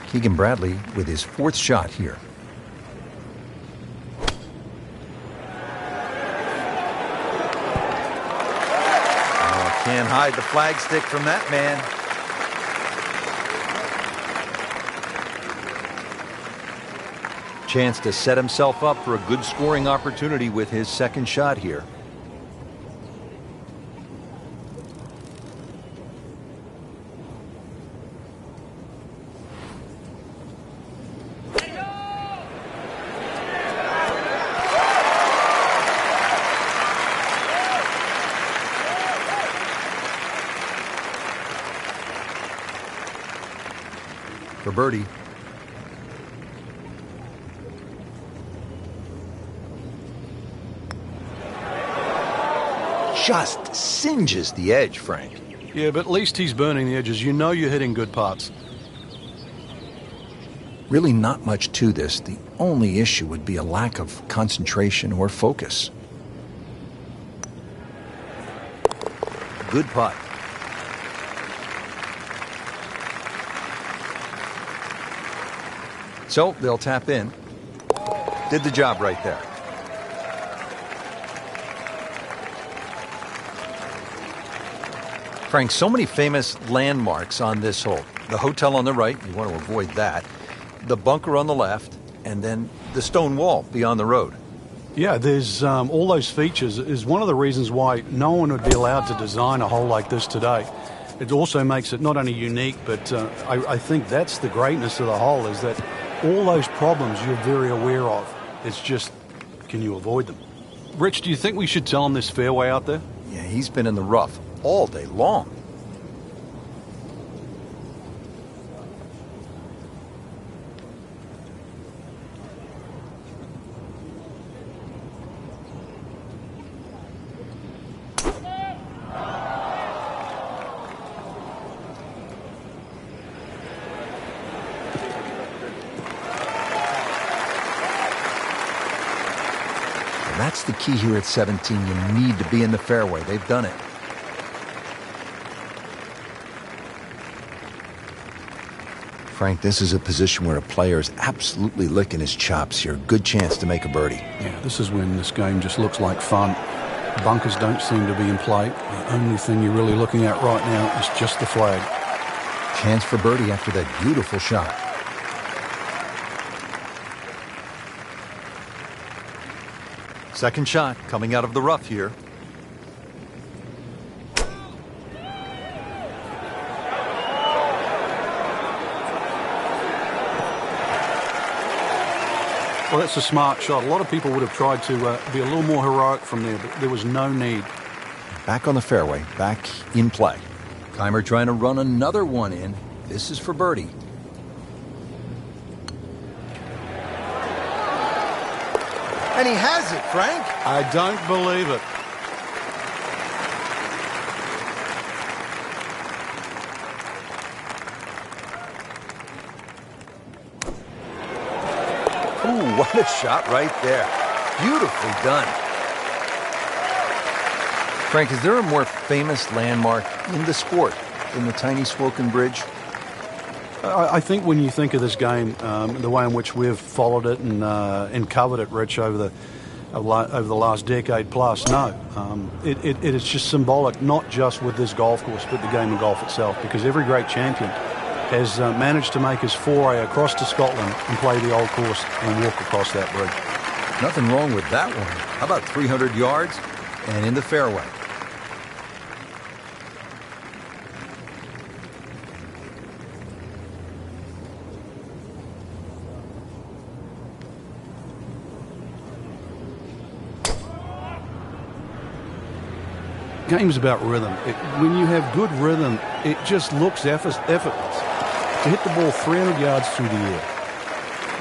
Keegan Bradley with his fourth shot here. Oh, can't hide the flagstick from that man. Chance to set himself up for a good scoring opportunity with his second shot here. birdie. Just singes the edge, Frank. Yeah, but at least he's burning the edges. You know you're hitting good putts. Really not much to this. The only issue would be a lack of concentration or focus. Good putt. So they'll tap in. Did the job right there. Frank, so many famous landmarks on this hole. The hotel on the right, you want to avoid that. The bunker on the left, and then the stone wall beyond the road. Yeah, there's all those features is one of the reasons why no one would be allowed to design a hole like this today. It also makes it not only unique, but I think that's the greatness of the hole, is that all those problems you're very aware of. It's just, can you avoid them? Rich, do you think we should tell him this fairway out there? Yeah, he's been in the rough all day long. That's the key here at 17. You need to be in the fairway. They've done it. Frank, this is a position where a player is absolutely licking his chops here. Good chance to make a birdie. Yeah, this is when this game just looks like fun. Bunkers don't seem to be in play. The only thing you're really looking at right now is just the flag. Chance for birdie after that beautiful shot. Second shot coming out of the rough here. Well, that's a smart shot. A lot of people would have tried to be a little more heroic from there, but there was no need. Back on the fairway, back in play. Kaymer trying to run another one in. This is for birdie. And he has it, Frank. I don't believe it. Ooh, what a shot right there. Beautifully done. Frank, is there a more famous landmark in the sport than the tiny Swoken Bridge? I think when you think of this game, the way in which we've followed it and covered it, Rich, over the last decade plus, no. It is just symbolic, not just with this golf course, but the game of golf itself, because every great champion has managed to make his foray across to Scotland and play the old course and walk across that bridge. Nothing wrong with that one. How about 300 yards and in the fairway? Game's about rhythm. When you have good rhythm, it just looks effortless. To hit the ball 300 yards through the air,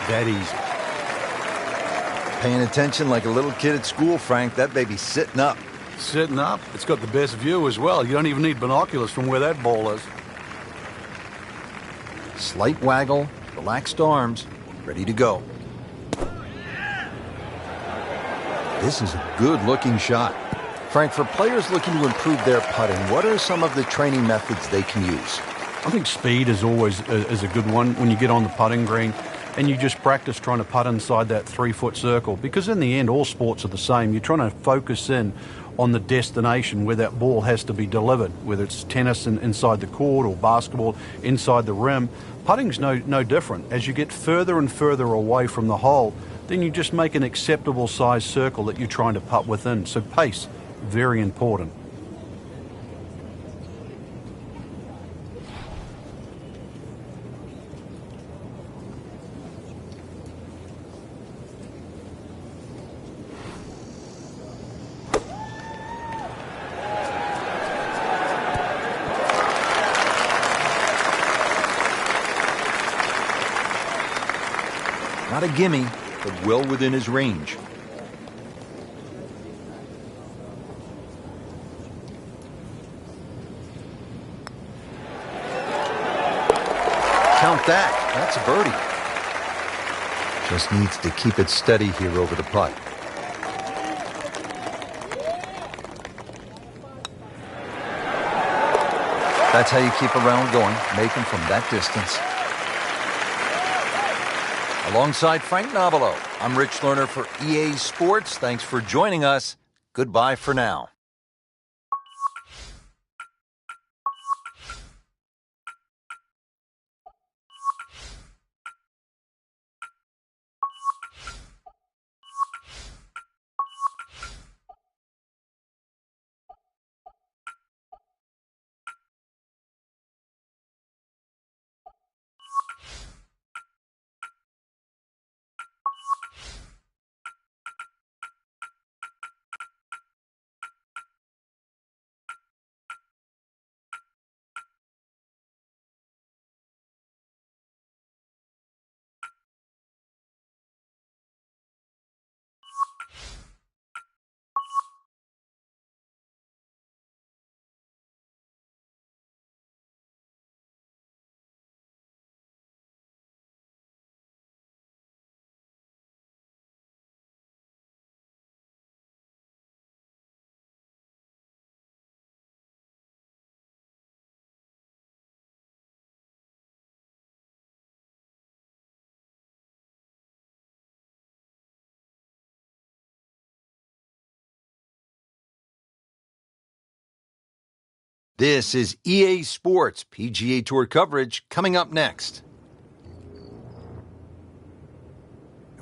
that easy. Paying attention like a little kid at school, Frank. That baby's sitting up. Sitting up. It's got the best view as well. You don't even need binoculars from where that ball is. Slight waggle, relaxed arms, ready to go. This is a good-looking shot. Frank, for players looking to improve their putting, what are some of the training methods they can use? I think speed is always a good one when you get on the putting green and you just practice trying to putt inside that 3-foot circle, because in the end all sports are the same. You're trying to focus in on the destination where that ball has to be delivered, whether it's tennis inside the court or basketball inside the rim. Putting's no different. As you get further and further away from the hole, then you just make an acceptable size circle that you're trying to putt within. So pace, very important. Not a gimme, but well within his range. Count that. That's a birdie. Just needs to keep it steady here over the putt. That's how you keep a round going, make them from that distance. Alongside Frank Nobilo, I'm Rich Lerner for EA Sports. Thanks for joining us. Goodbye for now. This is EA Sports PGA Tour coverage coming up next.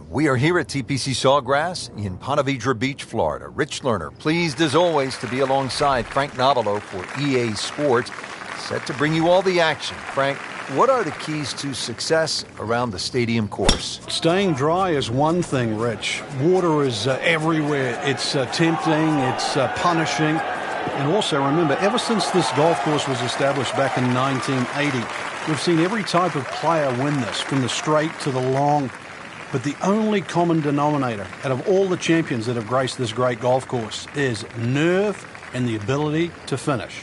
We are here at TPC Sawgrass in Ponte Vedra Beach, Florida. Rich Lerner, pleased as always to be alongside Frank Nobilo for EA Sports, set to bring you all the action. Frank, what are the keys to success around the stadium course? Staying dry is one thing, Rich. Water is everywhere. It's tempting, it's punishing. And also remember, ever since this golf course was established back in 1980, we've seen every type of player win this, from the straight to the long. But the only common denominator out of all the champions that have graced this great golf course is nerve and the ability to finish.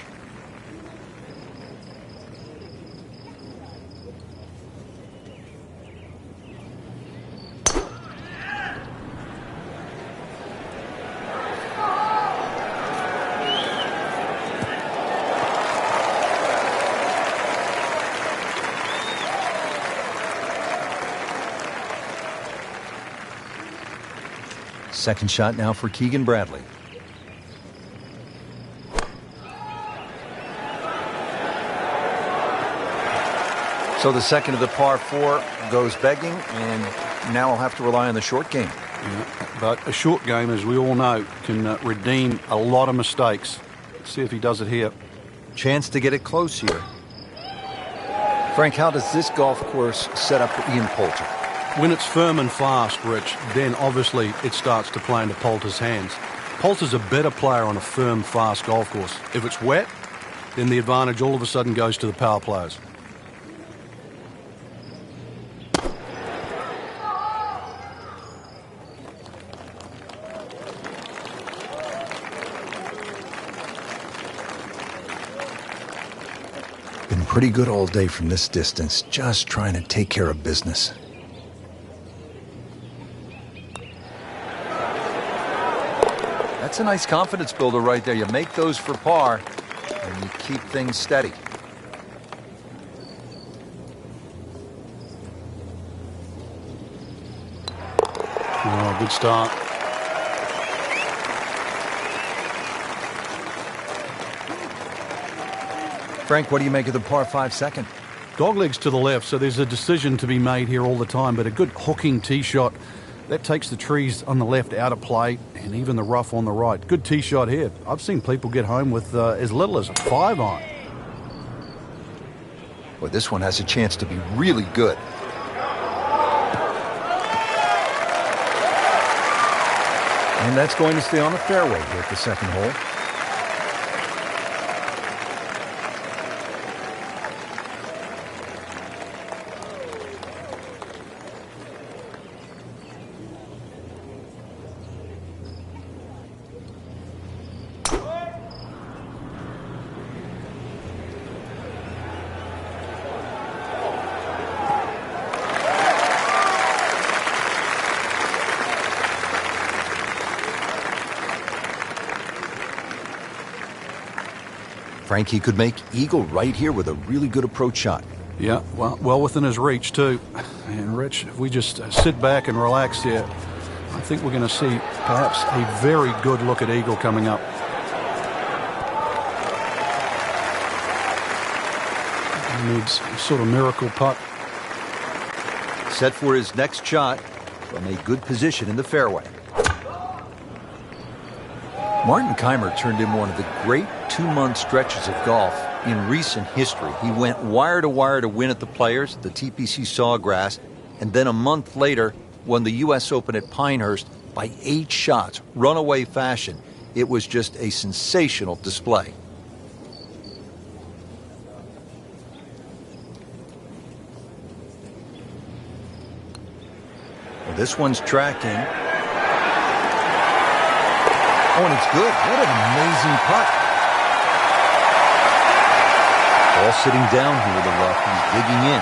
Second shot now for Keegan Bradley. So the second of the par 4 goes begging, and now we'll have to rely on the short game. Yeah, but a short game, as we all know, can redeem a lot of mistakes. Let's see if he does it here. Chance to get it close here. Frank, how does this golf course set up for Ian Poulter? When it's firm and fast, Rich, then obviously it starts to play into Poulter's hands. Poulter's a better player on a firm, fast golf course. If it's wet, then the advantage all of a sudden goes to the power players. Been pretty good all day from this distance, just trying to take care of business. That's a nice confidence builder right there. You make those for par, and you keep things steady. Oh, good start. Frank, what do you make of the par 5 second? Doglegs to the left, so there's a decision to be made here all the time, but a good hooking tee shot. That takes the trees on the left out of play, and even the rough on the right. Good tee shot here. I've seen people get home with as little as a 5-iron. Well, this one has a chance to be really good. And that's going to stay on the fairway here at the second hole. Frank, he could make eagle right here with a really good approach shot. Yeah, well within his reach, too. And, Rich, if we just sit back and relax here, I think we're going to see perhaps a very good look at eagle coming up. He needs a sort of miracle putt. Set for his next shot from a good position in the fairway. Martin Kaymer turned in one of the great 2-month stretches of golf in recent history. He went wire to wire to win at the Players, the TPC Sawgrass, and then a month later won the U.S. Open at Pinehurst by 8 shots, runaway fashion. It was just a sensational display. Well, this one's tracking. Oh, and it's good. What an amazing putt. Ball sitting down here in the rough. He's digging in.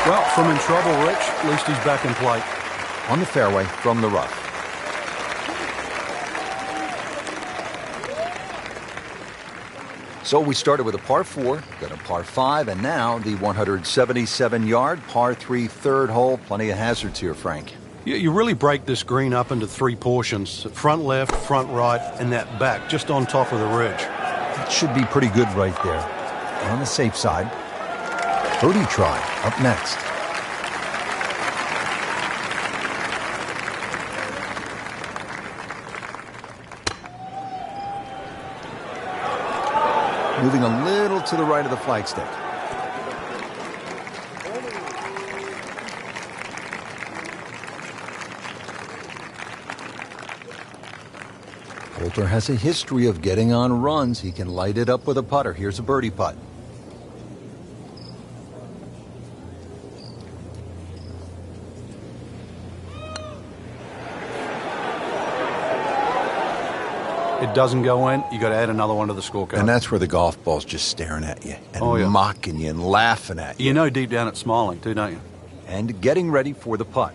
Well, from in trouble, Rich, at least he's back in play. On the fairway from the rough. So we started with a par 4, got a par 5, and now the 177-yard par 3 third hole. Plenty of hazards here, Frank. You really break this green up into 3 portions. Front left, front right, and that back, just on top of the ridge. That should be pretty good right there. On the safe side. Birdie try up next. Moving a little to the right of the flagstick. Poulter has a history of getting on runs. He can light it up with a putter. Here's a birdie putt. It doesn't go in, you got to add another one to the scorecard. And that's where the golf ball's just staring at you and mocking you and laughing at you. You know deep down it's smiling too, don't you? And getting ready for the putt.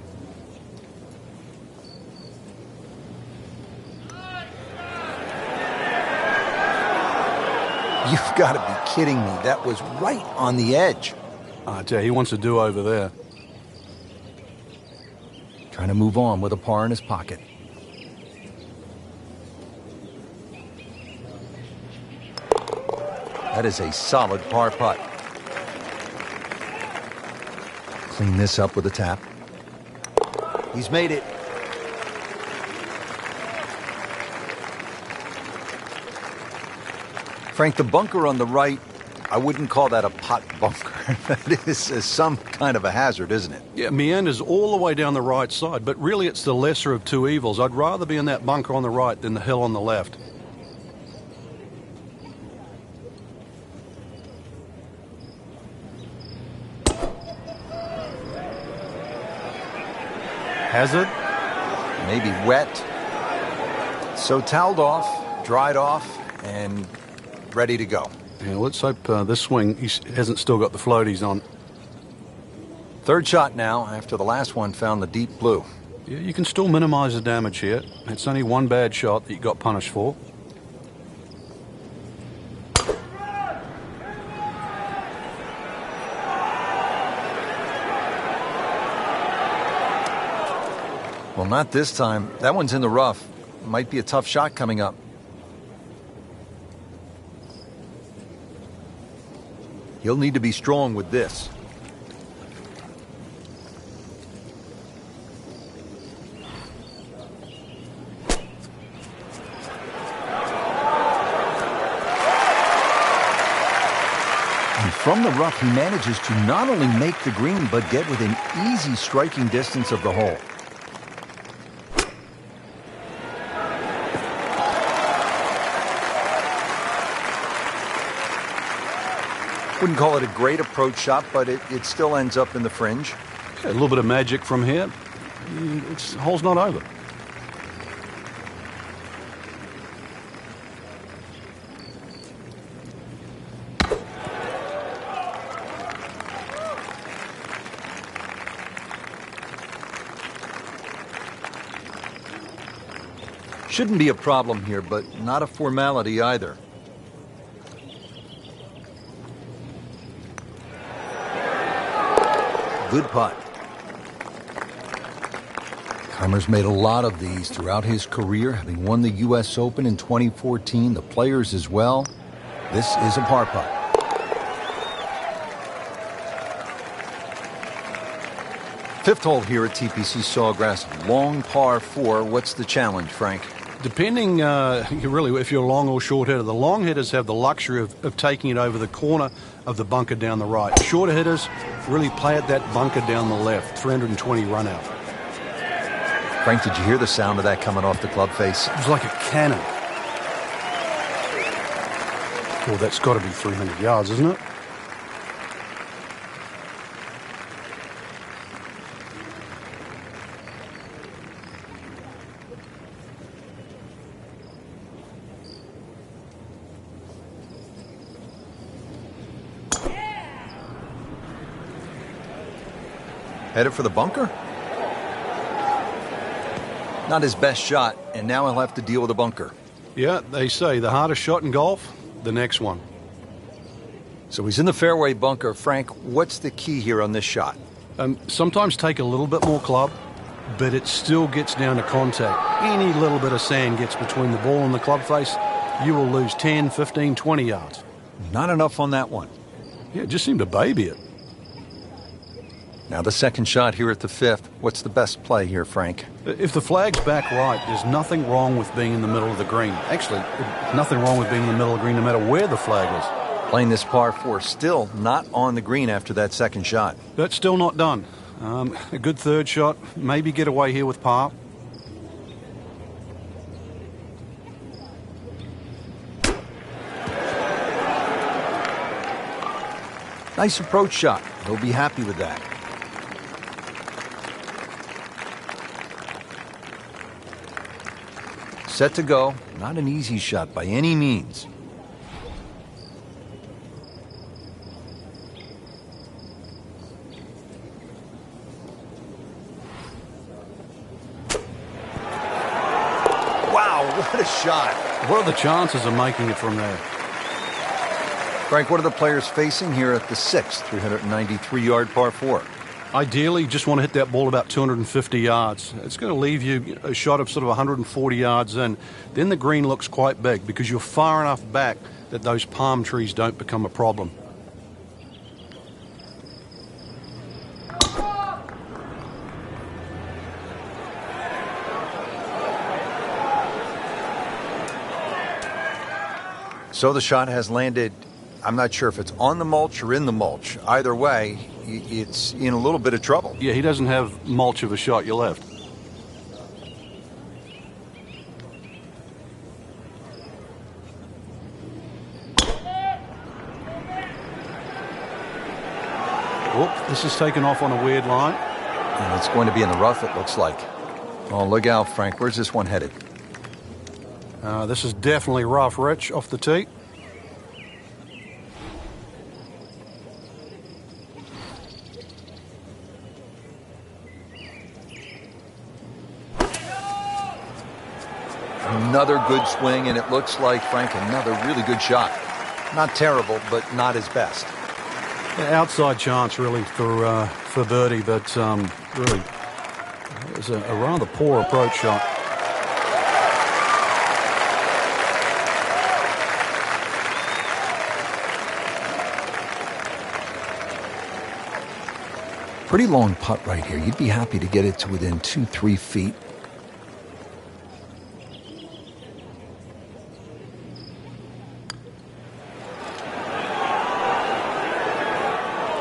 You've got to be kidding me. That was right on the edge. I tell you, he wants to do over there. Trying to move on with a par in his pocket. That is a solid par putt. Clean this up with a tap. He's made it. Frank, the bunker on the right, I wouldn't call that a pot bunker. That is some kind of a hazard, isn't it? Yeah, meanders all the way down the right side, but really it's the lesser of two evils. I'd rather be in that bunker on the right than the hill on the left. Hazard? Maybe wet. So toweled off, dried off, and ready to go. Yeah, let's hope this swing he hasn't still got the floaties on. Third shot now after the last one found the deep blue. Yeah, you can still minimize the damage here. It's only one bad shot that you got punished for. Well, not this time. That one's in the rough. Might be a tough shot coming up. He'll need to be strong with this. And from the rough, he manages to not only make the green, but get within easy striking distance of the hole. Wouldn't call it a great approach shot, but it still ends up in the fringe. Yeah, a little bit of magic from here. It's hole's not over. Shouldn't be a problem here, but not a formality either. Good putt. Kaymer's made a lot of these throughout his career, having won the U.S. Open in 2014, the Players as well. This is a par putt. Fifth hole here at TPC Sawgrass, long par 4. What's the challenge, Frank? Depending, really, if you're long or short hitter, the long hitters have the luxury of taking it over the corner of the bunker down the right. Shorter hitters really play at that bunker down the left, 320 run out. Frank, did you hear the sound of that coming off the club face? It was like a cannon. Well, that's got to be 300 yards, isn't it? Headed for the bunker? Not his best shot, and now he'll have to deal with a bunker. Yeah, they say the hardest shot in golf, the next one. So he's in the fairway bunker. Frank, what's the key here on this shot? Sometimes take a little bit more club, but it still gets down to contact. Any little bit of sand gets between the ball and the club face, you will lose 10, 15, 20 yards. Not enough on that one. Yeah, just seemed to baby it. Now the second shot here at the fifth. What's the best play here, Frank? If the flag's back right, there's nothing wrong with being in the middle of the green. Actually, nothing wrong with being in the middle of the green no matter where the flag is. Playing this par 4, still not on the green after that second shot. That's still not done. A good third shot, maybe get away here with par. Nice approach shot. He'll be happy with that. Set to go. Not an easy shot by any means. Wow, what a shot. What are the chances of making it from there? Frank, what are the players facing here at the sixth, 393-yard par 4? Ideally, you just want to hit that ball about 250 yards. It's going to leave you a shot of sort of 140 yards in. Then the green looks quite big because you're far enough back that those palm trees don't become a problem. So the shot has landed. I'm not sure if it's on the mulch or in the mulch. Either way, it's in a little bit of trouble. Yeah, he doesn't have mulch of a shot you left. Whoop, this is taken off on a weird line. And it's going to be in the rough, it looks like. Oh, look out, Frank. Where's this one headed? This is definitely rough, Rich, off the tee. Another good swing, and it looks like, Frank, another really good shot. Not terrible, but not his best. Outside chance, really, for birdie, but really, it was a rather poor approach shot. Pretty long putt right here. You'd be happy to get it to within 2-3 feet.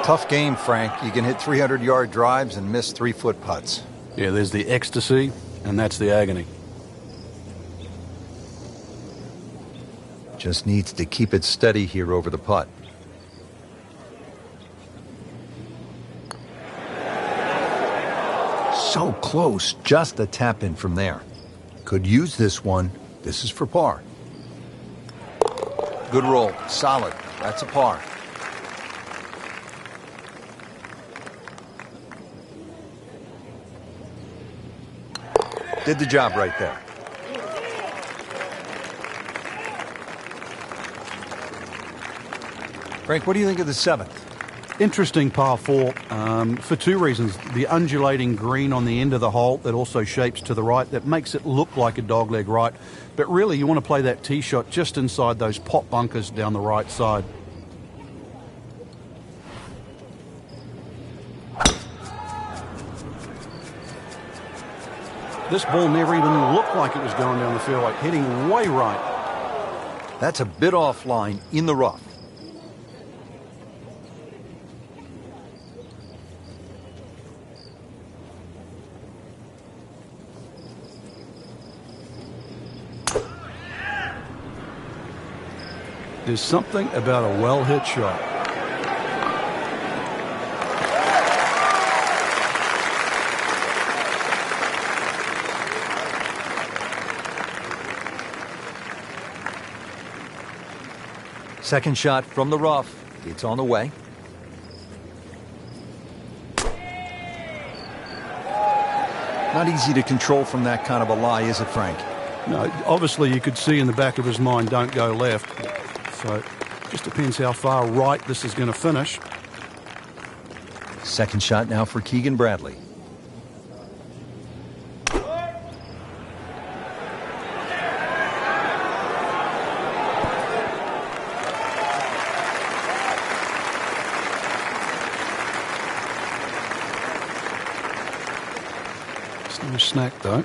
Tough game, Frank. You can hit 300-yard drives and miss 3-foot putts. Yeah, there's the ecstasy, and that's the agony. Just needs to keep it steady here over the putt. So close, just a tap in from there. Could use this one. This is for par. Good roll, solid. That's a par. Did the job right there. Frank, what do you think of the 7th? Interesting par 4 for two reasons. The undulating green on the end of the hole that also shapes to the right, that makes it look like a dogleg right. But really, you want to play that tee shot just inside those pot bunkers down the right side. This ball never even looked like it was going down the fairway, heading way right. That's a bit offline in the rough. There's something about a well-hit shot. Second shot from the rough. It's on the way. Not easy to control from that kind of a lie, is it, Frank? No, obviously you could see in the back of his mind, don't go left. So it just depends how far right this is going to finish. Second shot now for Keegan Bradley. It's no snack though.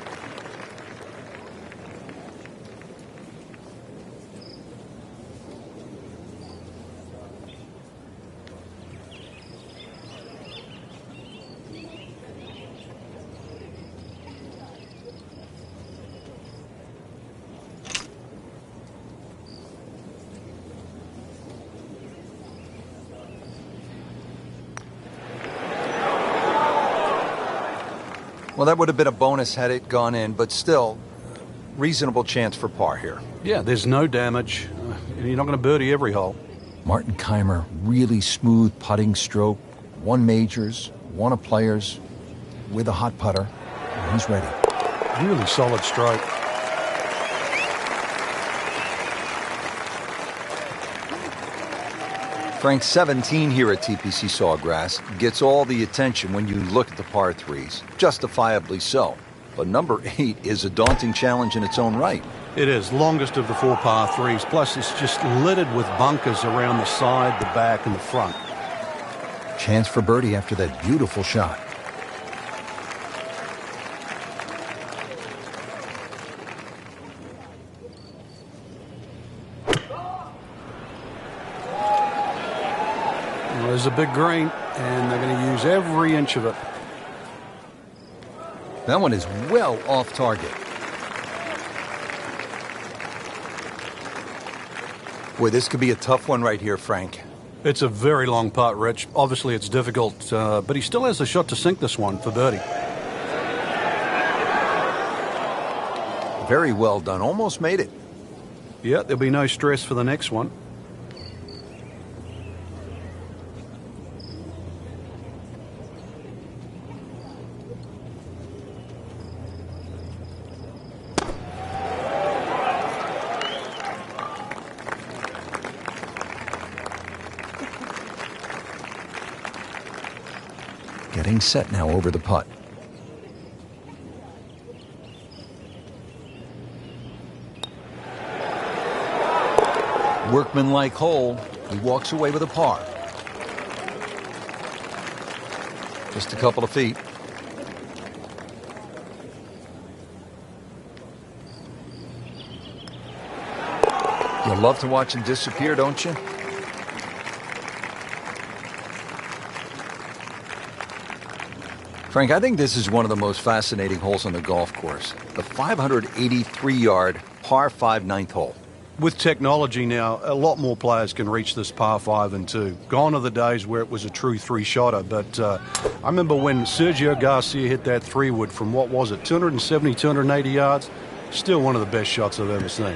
Well, that would have been a bonus had it gone in, but still, reasonable chance for par here. Yeah, there's no damage. And you're not going to birdie every hole. Martin Kaymer, really smooth putting stroke. Won majors, won a players with a hot putter. And he's ready. Really solid stroke. Frank, 17 here at TPC Sawgrass gets all the attention when you look at the par threes, justifiably so. But number 8 is a daunting challenge in its own right. It is, longest of the 4 par threes, plus it's just littered with bunkers around the side, the back, and the front. Chance for birdie after that beautiful shot. Well, there's a big green, and they're going to use every inch of it. That one is well off target. Boy, this could be a tough one right here, Frank. It's a very long putt, Rich. Obviously, it's difficult, but he still has a shot to sink this one for birdie. Very well done. Almost made it. Yeah, there'll be no stress for the next one. Getting set now over the putt. Workmanlike hole. He walks away with a par. Just a couple of feet. You love to watch him disappear, don't you? Frank, I think this is one of the most fascinating holes on the golf course. The 583-yard par 5 ninth hole. With technology now, a lot more players can reach this par 5 and 2. Gone are the days where it was a true three-shotter, but I remember when Sergio Garcia hit that 3-wood from, what was it, 270, 280 yards? Still one of the best shots I've ever seen.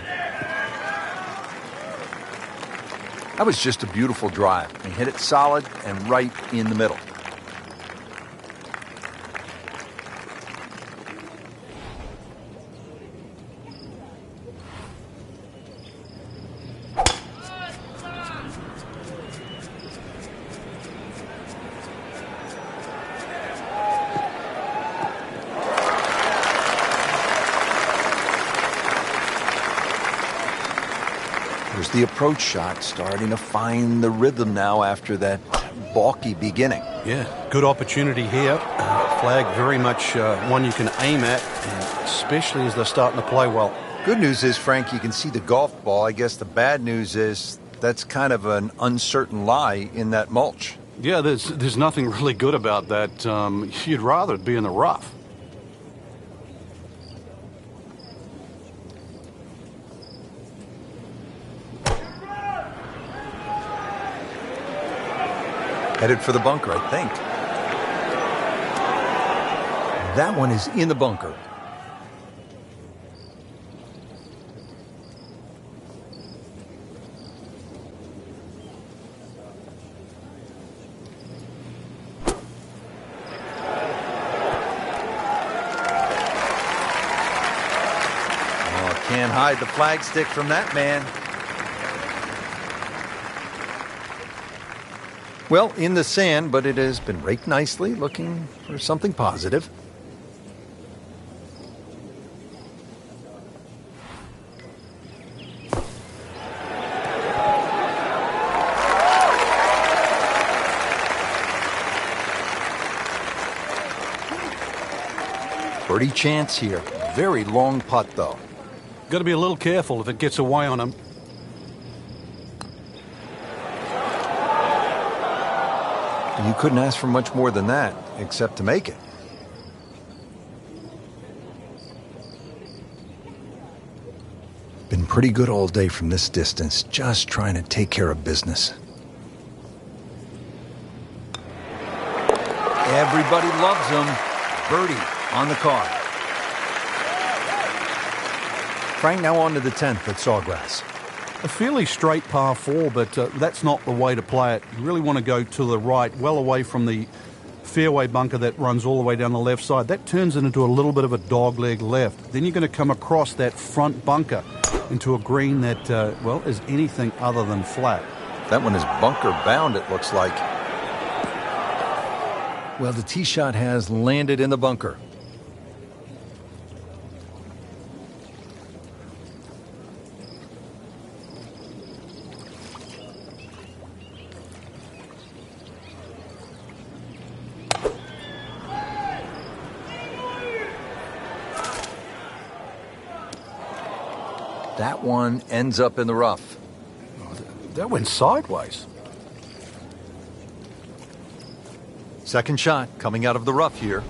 That was just a beautiful drive. He hit it solid and right in the middle. Here's the approach shot, starting to find the rhythm now after that balky beginning. Yeah, good opportunity here. Flag very much one you can aim at, and especially as they're starting to play well. Good news is, Frank, you can see the golf ball. I guess the bad news is that's kind of an uncertain lie in that mulch. Yeah, there's nothing really good about that. You'd rather it be in the rough. Headed for the bunker, I think. That one is in the bunker. Oh, can't hide the flagstick from that man. Well, in the sand, but it has been raked nicely, looking for something positive. Birdie chance here. Very long putt, though. Got to be a little careful if it gets away on him. You couldn't ask for much more than that, except to make it. Been pretty good all day from this distance, just trying to take care of business. Everybody loves him. Birdie on the card. Frank, now on to the 10th at Sawgrass. A fairly straight par 4, but that's not the way to play it. You really want to go to the right, well away from the fairway bunker that runs all the way down the left side. That turns it into a little bit of a dogleg left. Then you're going to come across that front bunker into a green that, well, is anything other than flat. That one is bunker bound, it looks like. Well, the tee shot has landed in the bunker. That one ends up in the rough. Oh, that went sideways. Second shot coming out of the rough here.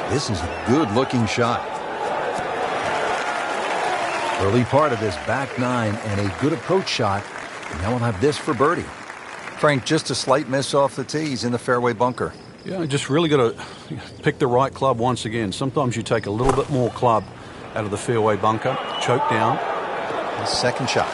This is a good-looking shot. Early part of this back nine and a good approach shot. And now we'll have this for birdie. Frank, just a slight miss off the tee. He's in the fairway bunker. Yeah, just really got to pick the right club once again. Sometimes you take a little bit more club out of the fairway bunker, choke down. The second shot.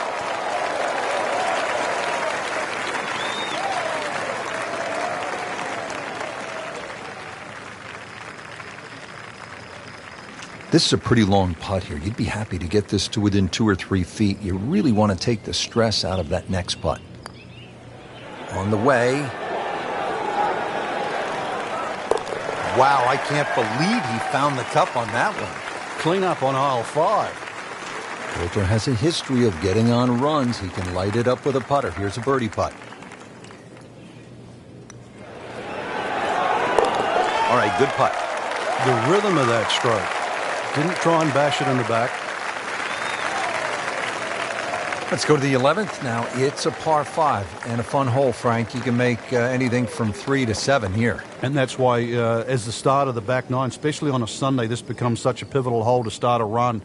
This is a pretty long putt here. You'd be happy to get this to within 2 or 3 feet. You really want to take the stress out of that next putt. On the way. Wow, I can't believe he found the cup on that one. Clean up on aisle 5. Coulter has a history of getting on runs. He can light it up with a putter. Here's a birdie putt. All right, good putt. The rhythm of that stroke. Didn't try and bash it in the back. Let's go to the 11th. Now, it's a par 5 and a fun hole, Frank. You can make anything from 3 to 7 here. And that's why, as the start of the back nine, especially on a Sunday, this becomes such a pivotal hole to start a run.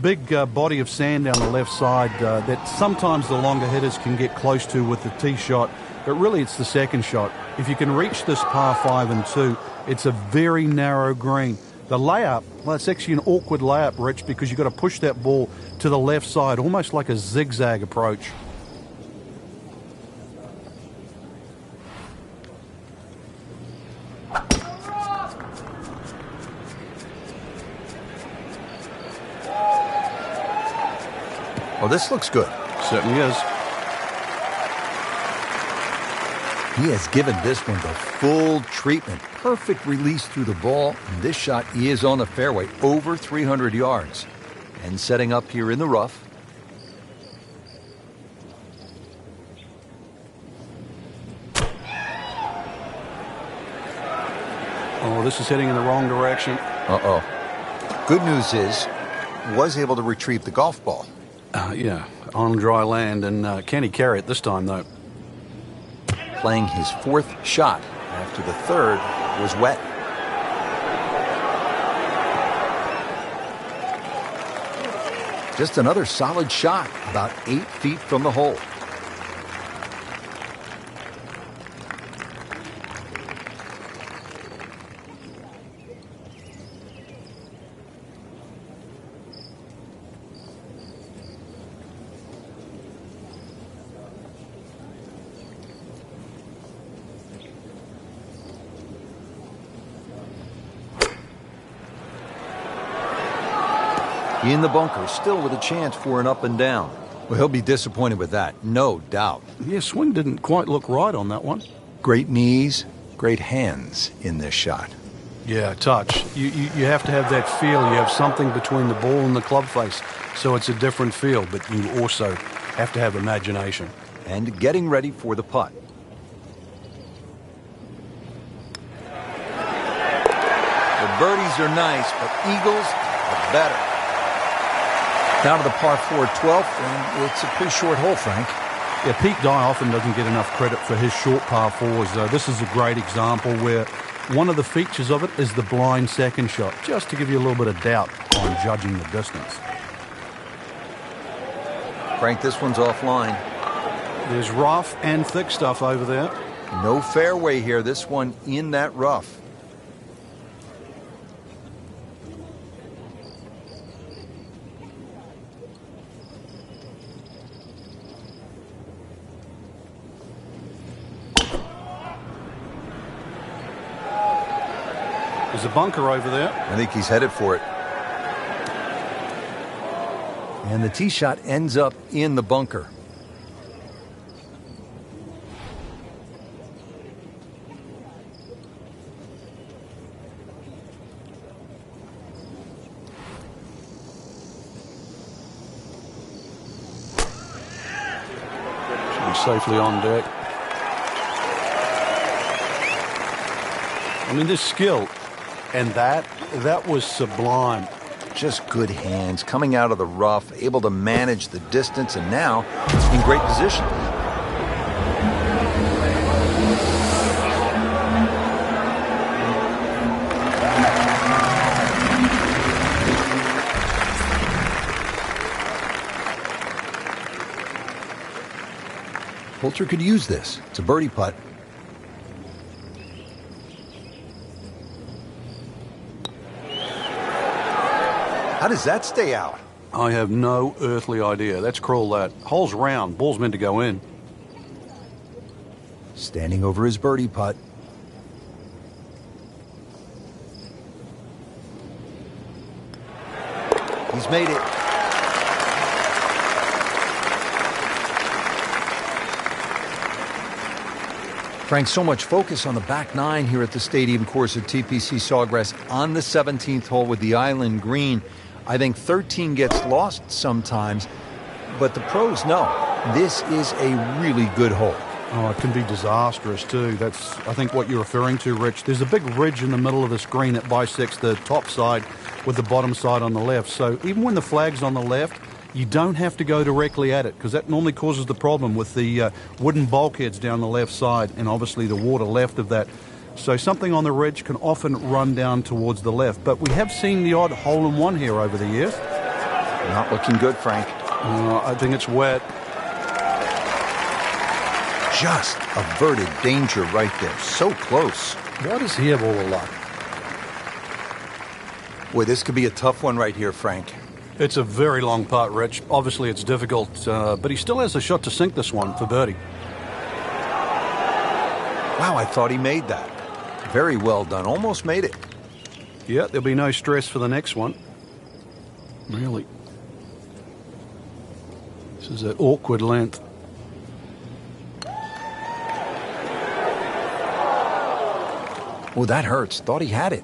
Big body of sand down the left side that sometimes the longer hitters can get close to with the tee shot, but really it's the second shot. If you can reach this par 5 and 2, it's a very narrow green. The layup, well, it's actually an awkward layup, Rich, because you've got to push that ball to the left side, almost like a zigzag approach. Oh, this looks good. Certainly is. He has given this one the full treatment. Perfect release through the ball. And this shot is on the fairway, over 300 yards. And setting up here in the rough. Oh, this is heading in the wrong direction. Uh-oh. Good news is, was able to retrieve the golf ball. Yeah, on dry land, and can he carry it this time, though? Playing his fourth shot after the third was wet. Just another solid shot, about 8 feet from the hole. In the bunker, still with a chance for an up and down. Well, he'll be disappointed with that, no doubt. Yeah, swing didn't quite look right on that one. Great knees, great hands in this shot. Yeah, touch. You have to have that feel. You have something between the ball and the club face, so it's a different feel, but you also have to have imagination. And getting ready for the putt. The birdies are nice, but eagles are better. Down to the par 4 12th, and it's a pretty short hole, Frank. Yeah, Pete Dye often doesn't get enough credit for his short par fours. This is a great example where one of the features of it is the blind second shot, just to give you a little bit of doubt on judging the distance. Frank, this one's offline. There's rough and thick stuff over there. No fairway here. This one in that rough. There's a bunker over there. I think he's headed for it. And the tee shot ends up in the bunker. Should be safely on deck. I mean, this skill, and that was sublime. Just good hands, coming out of the rough, able to manage the distance, and now in great position. Poulter could use this. It's a birdie putt. How does that stay out? I have no earthly idea. Let's crawl that. Hole's round. Ball's meant to go in. Standing over his birdie putt. He's made it. Frank, so much focus on the back nine here at the stadium course at TPC Sawgrass on the 17th hole with the island green. I think 13 gets lost sometimes, but the pros know this is a really good hole. Oh, it can be disastrous too. That's, I think, what you're referring to, Rich. There's a big ridge in the middle of this green that bisects the top side with the bottom side on the left. So even when the flag's on the left, you don't have to go directly at it, because that normally causes the problem with the wooden bulkheads down the left side and obviously the water left of that. So something on the ridge can often run down towards the left. But we have seen the odd hole-in-one here over the years. Not looking good, Frank. I think it's wet. Just averted danger right there. So close. Why does he have all the luck? Boy, this could be a tough one right here, Frank. It's a very long putt, Rich. Obviously, it's difficult, but he still has a shot to sink this one for birdie. Wow, I thought he made that. Very well done. Almost made it. Yeah, there'll be no stress for the next one. Really. is an awkward length. Oh, that hurts. Thought he had it.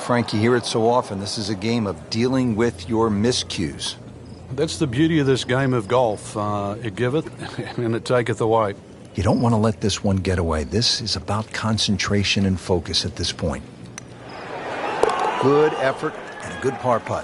Frank, you hear it so often. This is a game of dealing with your miscues. That's the beauty of this game of golf. It giveth and it taketh away. You don't want to let this one get away. This is about concentration and focus at this point. Good effort and a good par putt.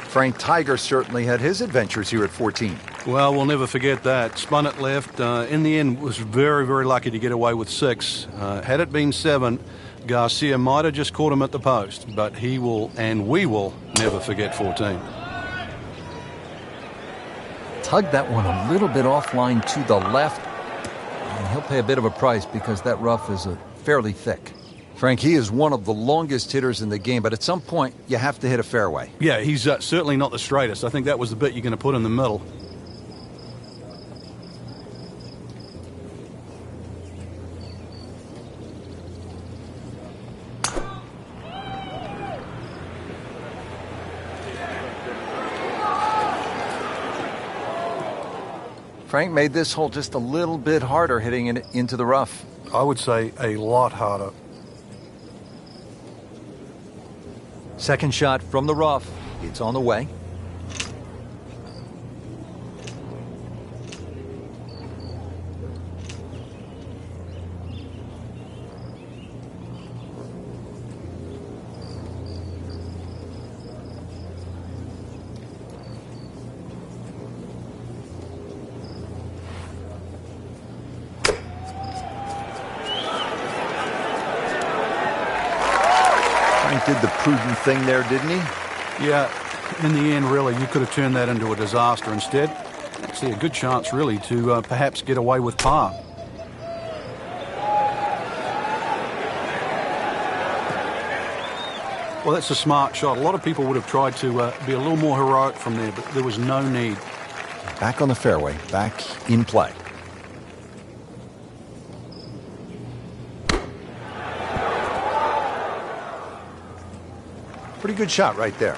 Frank, Tiger certainly had his adventures here at 14. Well, we'll never forget that. Spun it left. In the end, was very, very lucky to get away with 6. Had it been 7, Garcia might have just caught him at the post, but he will, and we will, never forget 14. Tugged that one a little bit offline to the left, and he'll pay a bit of a price because that rough is fairly thick. Frank, he is one of the longest hitters in the game, but at some point, you have to hit a fairway. Yeah, he's certainly not the straightest. I think that was the bit you're going to put in the middle. Frank made this hole just a little bit harder hitting it into the rough. I would say a lot harder. Second shot from the rough. It's on the way. Did the prudent thing there, didn't he? Yeah, in the end, really, you could have turned that into a disaster. Instead, I see a good chance, really, to perhaps get away with par. Well, that's a smart shot. A lot of people would have tried to be a little more heroic from there, but there was no need. Back on the fairway, back in play. Pretty good shot right there.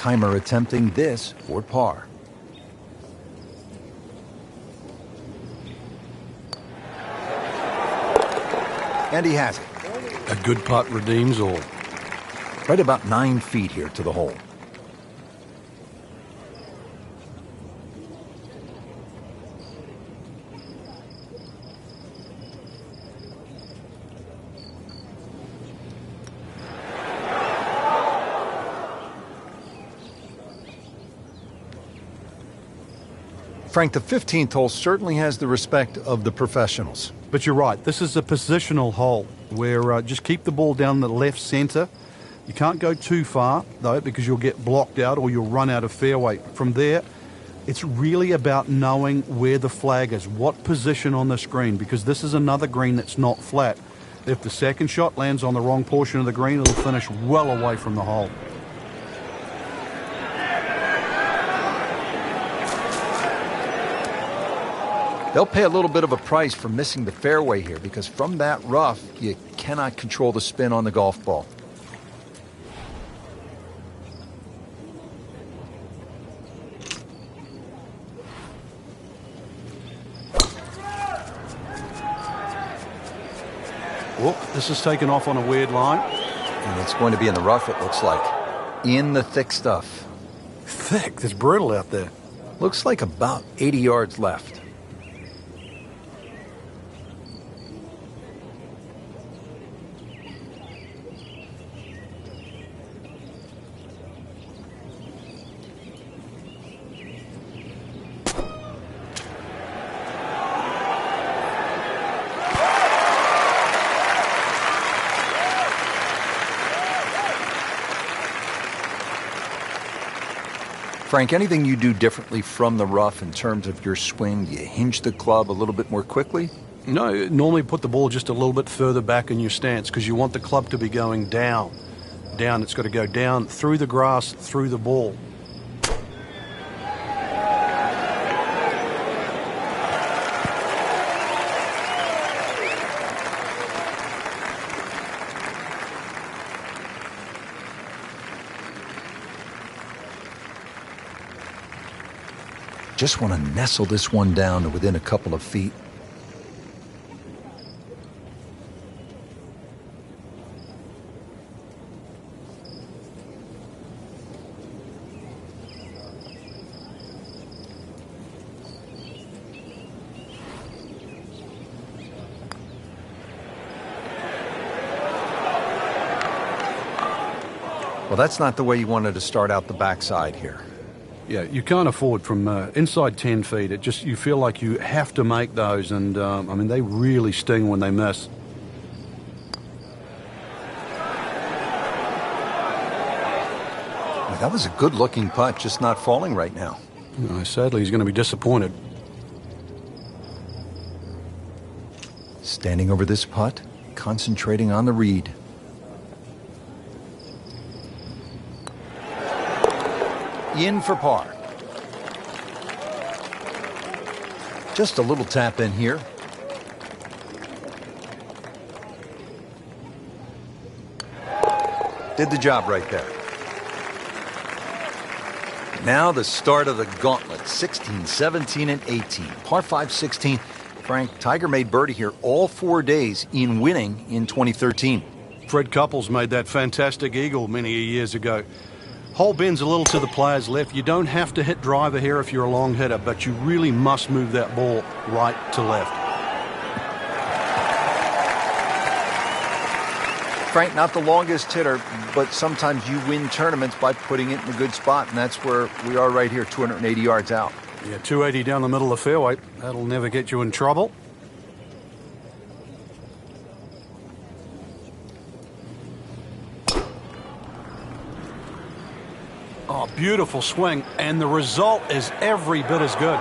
Kaymer attempting this for par. And he has it. A good putt redeems all. Right about 9 feet here to the hole. Frank, the 15th hole certainly has the respect of the professionals. But you're right. This is a positional hole where just keep the ball down the left center. You can't go too far, though, because you'll get blocked out or you'll run out of fairway. From there, it's really about knowing where the flag is, what position on the green, because this is another green that's not flat. If the second shot lands on the wrong portion of the green, it'll finish well away from the hole. They'll pay a little bit of a price for missing the fairway here because from that rough, you cannot control the spin on the golf ball. Whoop, this is taken off on a weird line. And it's going to be in the rough, it looks like. In the thick stuff. Thick? It's brutal out there. Looks like about 80 yards left. Frank, anything you do differently from the rough in terms of your swing? Do you hinge the club a little bit more quickly? No, normally put the ball just a little bit further back in your stance because you want the club to be going down. Down, it's got to go down through the grass, through the ball. Just want to nestle this one down to within a couple of feet. Well, that's not the way you wanted to start out the backside here. Yeah, you can't afford from inside 10 feet. You feel like you have to make those, and I mean, they really sting when they miss. Well, that was a good-looking putt, just not falling right now. Sadly, he's going to be disappointed. Standing over this putt, concentrating on the read. In for par. Just a little tap in here. Did the job right there. Now the start of the gauntlet. 16, 17, and 18. Par 5, 16. Frank, Tiger made birdie here all 4 days in winning in 2013. Fred Couples made that fantastic eagle many years ago. Hole bends a little to the player's left. You don't have to hit driver here if you're a long hitter, but you really must move that ball right to left. Frank, not the longest hitter, but sometimes you win tournaments by putting it in a good spot, and that's where we are right here, 280 yards out. Yeah, 280 down the middle of the fairway. That'll never get you in trouble. Oh, beautiful swing, and the result is every bit as good.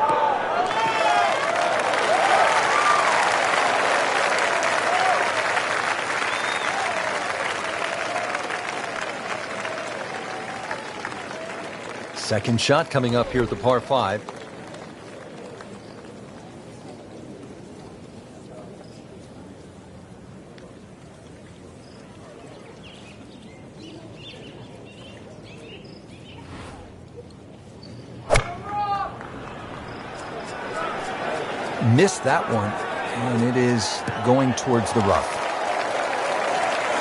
Second shot coming up here at the par 5. Missed that one, and it is going towards the rough.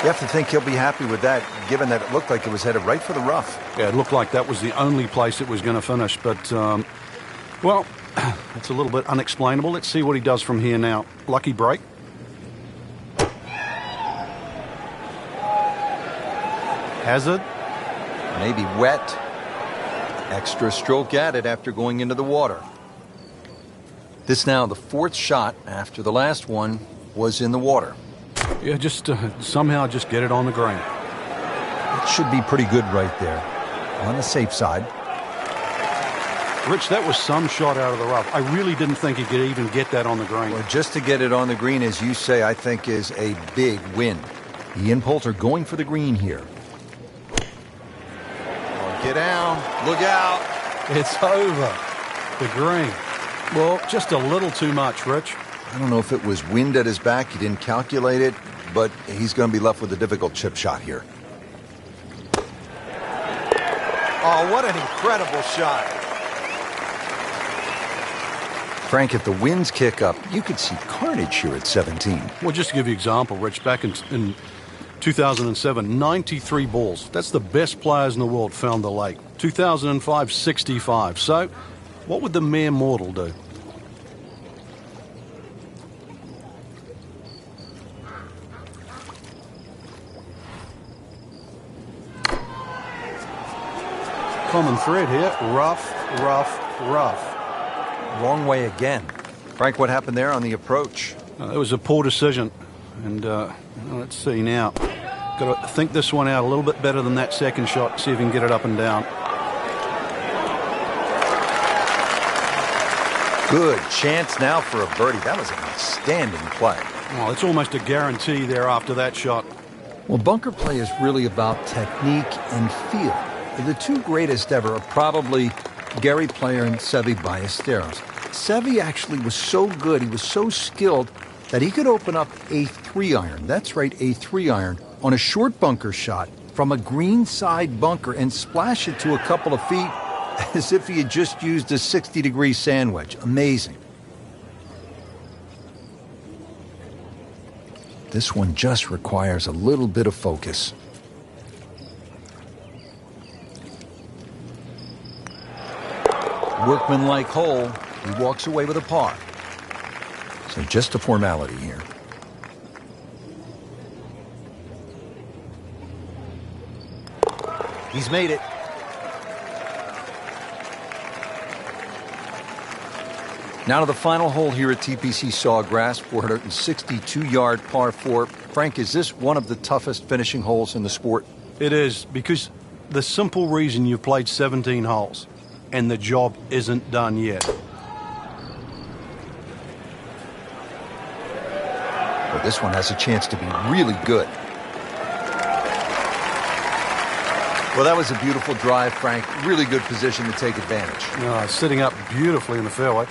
You have to think he'll be happy with that, given that it looked like it was headed right for the rough. Yeah, it looked like that was the only place it was going to finish, but, well, it's a little bit unexplainable. Let's see what he does from here now. Lucky break. Hazard. Maybe wet. Extra stroke at it after going into the water. This now the fourth shot after the last one was in the water. Yeah, just somehow just get it on the green. It should be pretty good right there. On the safe side. Rich, that was some shot out of the rough. I really didn't think he could even get that on the green. Well, just to get it on the green, as you say, I think is a big win. Ian Poulter going for the green here. Oh, get down. Look out. It's over. The green. Well, just a little too much, Rich. I don't know if it was wind at his back. He didn't calculate it, but he's going to be left with a difficult chip shot here. Oh, what an incredible shot. Frank, if the winds kick up, you could see carnage here at 17. Well, just to give you an example, Rich, back in 2007, 93 balls. That's the best players in the world found the lake. 2005, 65. So, what would the mere mortal do? Common thread here. Rough, rough, rough. Wrong way again. Frank, what happened there on the approach? It was a poor decision. And let's see now. Got to think this one out a little bit better than that second shot. See if he can get it up and down. Good chance now for a birdie. That was an outstanding play. Well, it's almost a guarantee there after that shot. Well, bunker play is really about technique and feel. The two greatest ever are probably Gary Player and Seve Ballesteros. Seve actually was so good, he was so skilled, that he could open up a 3-iron, that's right, a 3-iron, on a short bunker shot from a green side bunker and splash it to a couple of feet as if he had just used a 60-degree sand wedge. Amazing. This one just requires a little bit of focus. Workmanlike hole. He walks away with a par. So just a formality here. He's made it. Now to the final hole here at TPC Sawgrass, 462-yard par 4. Frank, is this one of the toughest finishing holes in the sport? It is, because the simple reason you've played 17 holes and the job isn't done yet. Well, this one has a chance to be really good. Well, that was a beautiful drive, Frank. Really good position to take advantage. Sitting up beautifully in the fairway.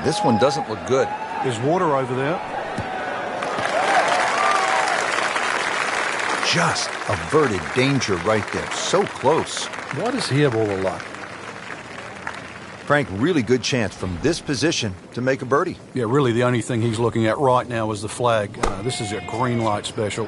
This one doesn't look good. There's water over there. Just averted danger right there. So close. Why does he have all the luck? Frank, really good chance from this position to make a birdie. Yeah, really the only thing he's looking at right now is the flag. This is a green light special.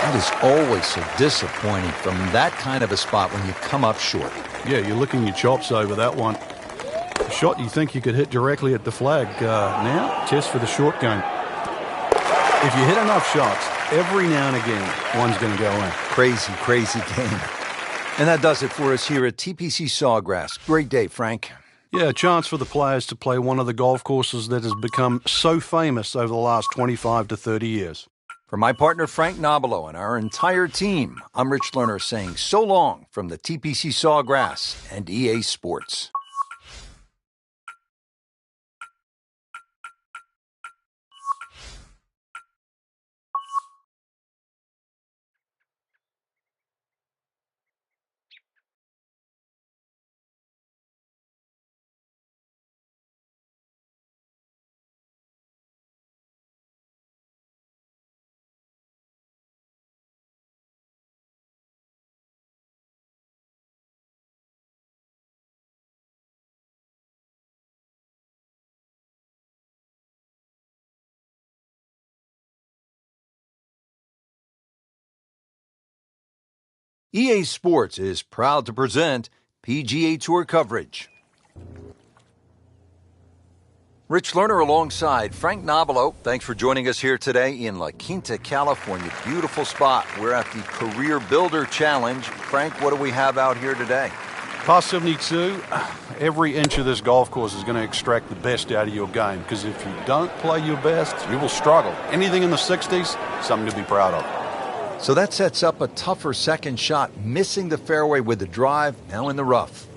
It is always so disappointing from that kind of a spot when you come up short. Yeah, you're licking your chops over that one. A shot you think you could hit directly at the flag. Now, test for the short game. If you hit enough shots, every now and again, one's going to go in. Crazy, crazy game. And that does it for us here at TPC Sawgrass. Great day, Frank. Yeah, a chance for the players to play one of the golf courses that has become so famous over the last 25 to 30 years. For my partner, Frank Nobilo, and our entire team, I'm Rich Lerner saying so long from the TPC Sawgrass and EA Sports. EA Sports is proud to present PGA Tour coverage. Rich Lerner alongside Frank Nobilo. Thanks for joining us here today in La Quinta, California. Beautiful spot. We're at the Career Builder Challenge. Frank, what do we have out here today? Past 72, every inch of this golf course is going to extract the best out of your game, because if you don't play your best, you will struggle. Anything in the 60s, something to be proud of. So that sets up a tougher second shot, missing the fairway with the drive, now in the rough.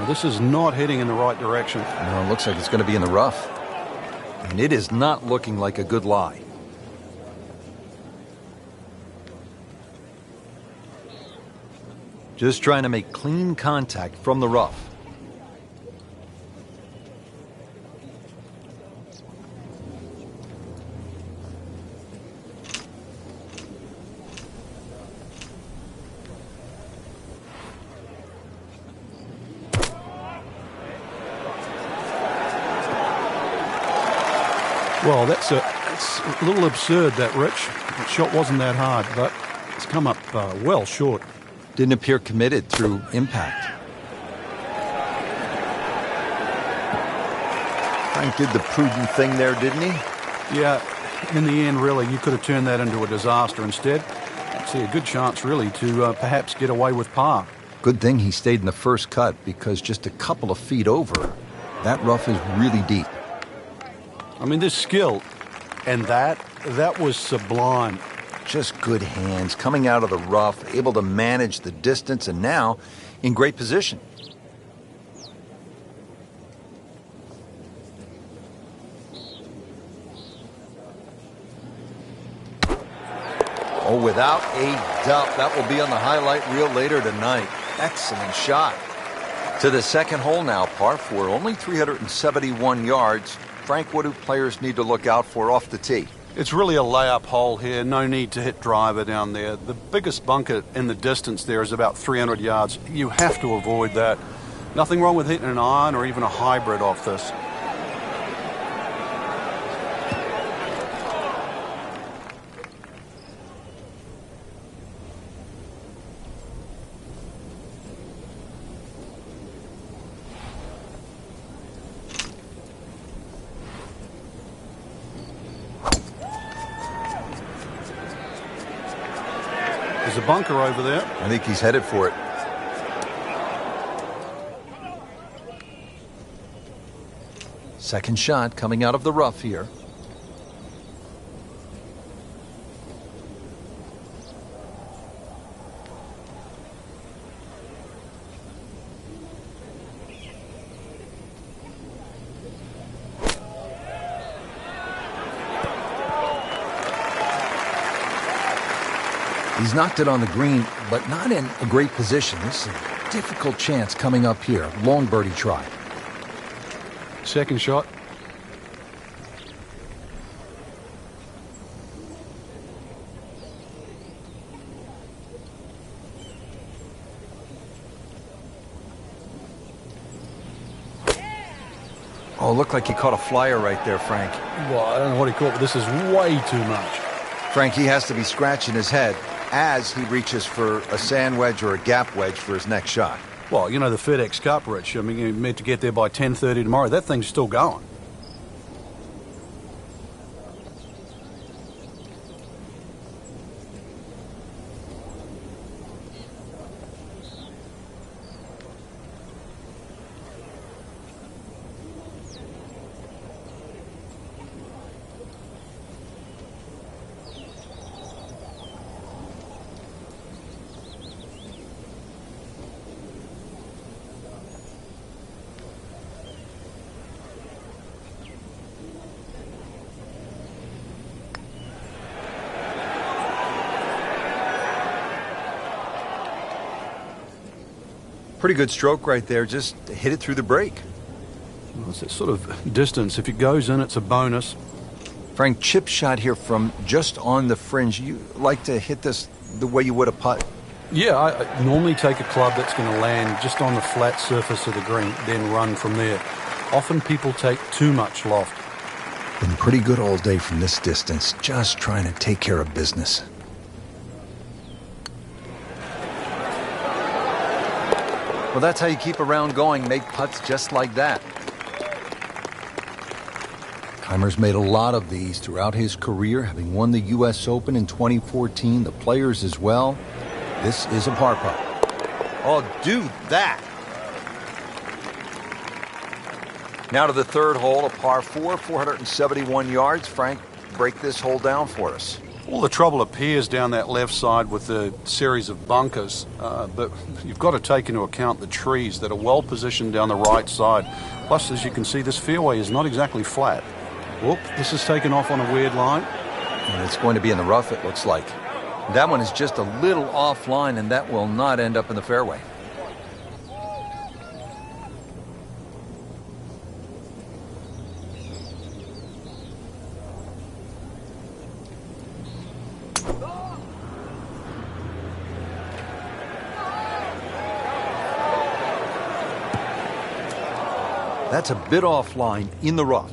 This is not heading in the right direction. No, it looks like it's going to be in the rough. And it is not looking like a good lie. Just trying to make clean contact from the rough. Well, that's It's a little absurd, that, Rich. The shot wasn't that hard, but it's come up well short. Didn't appear committed through impact. Frank did the prudent thing there, didn't he? Yeah, in the end, really, you could have turned that into a disaster instead. I'd see a good chance, really, to perhaps get away with par. Good thing he stayed in the first cut, because just a couple of feet over, that rough is really deep. I mean, this skill, and that was sublime. Just good hands, coming out of the rough, able to manage the distance, and now in great position. Oh, without a doubt, that will be on the highlight reel later tonight. Excellent shot. To the second hole now, par 4, only 371 yards. Frank, what do players need to look out for off the tee? It's really a layup hole here. No need to hit driver down there. The biggest bunker in the distance there is about 300 yards. You have to avoid that. Nothing wrong with hitting an iron or even a hybrid off this. There's a bunker over there. I think he's headed for it. Second shot coming out of the rough here. He's knocked it on the green, but not in a great position. This is a difficult chance coming up here. Long birdie try. Second shot. Oh, looked like he caught a flyer right there, Frank. Well, I don't know what he caught, but this is way too much. Frank, he has to be scratching his head as he reaches for a sand wedge or a gap wedge for his next shot. Well, you know, the FedEx Cup, Rich. I mean, you're meant to get there by 10:30 tomorrow. That thing's still going. Pretty good stroke right there. Just hit it through the break. Well, it's that sort of distance. If it goes in, it's a bonus. Frank, chip shot here from just on the fringe. You like to hit this the way you would a putt? Yeah, I normally take a club that's going to land just on the flat surface of the green, then run from there. Often people take too much loft. Been pretty good all day from this distance, just trying to take care of business. Well, that's how you keep a round going, make putts just like that. Keimer's made a lot of these throughout his career, having won the U.S. Open in 2014, the Players as well. This is a par putt. Oh, do that! Now to the third hole, a par 4, 471 yards. Frank, break this hole down for us. All the trouble appears down that left side with the series of bunkers, but you've got to take into account the trees that are well positioned down the right side. Plus, as you can see, this fairway is not exactly flat. Whoop, this is taken off on a weird line. And it's going to be in the rough, it looks like. That one is just a little offline, and that will not end up in the fairway. That's a bit offline in the rough.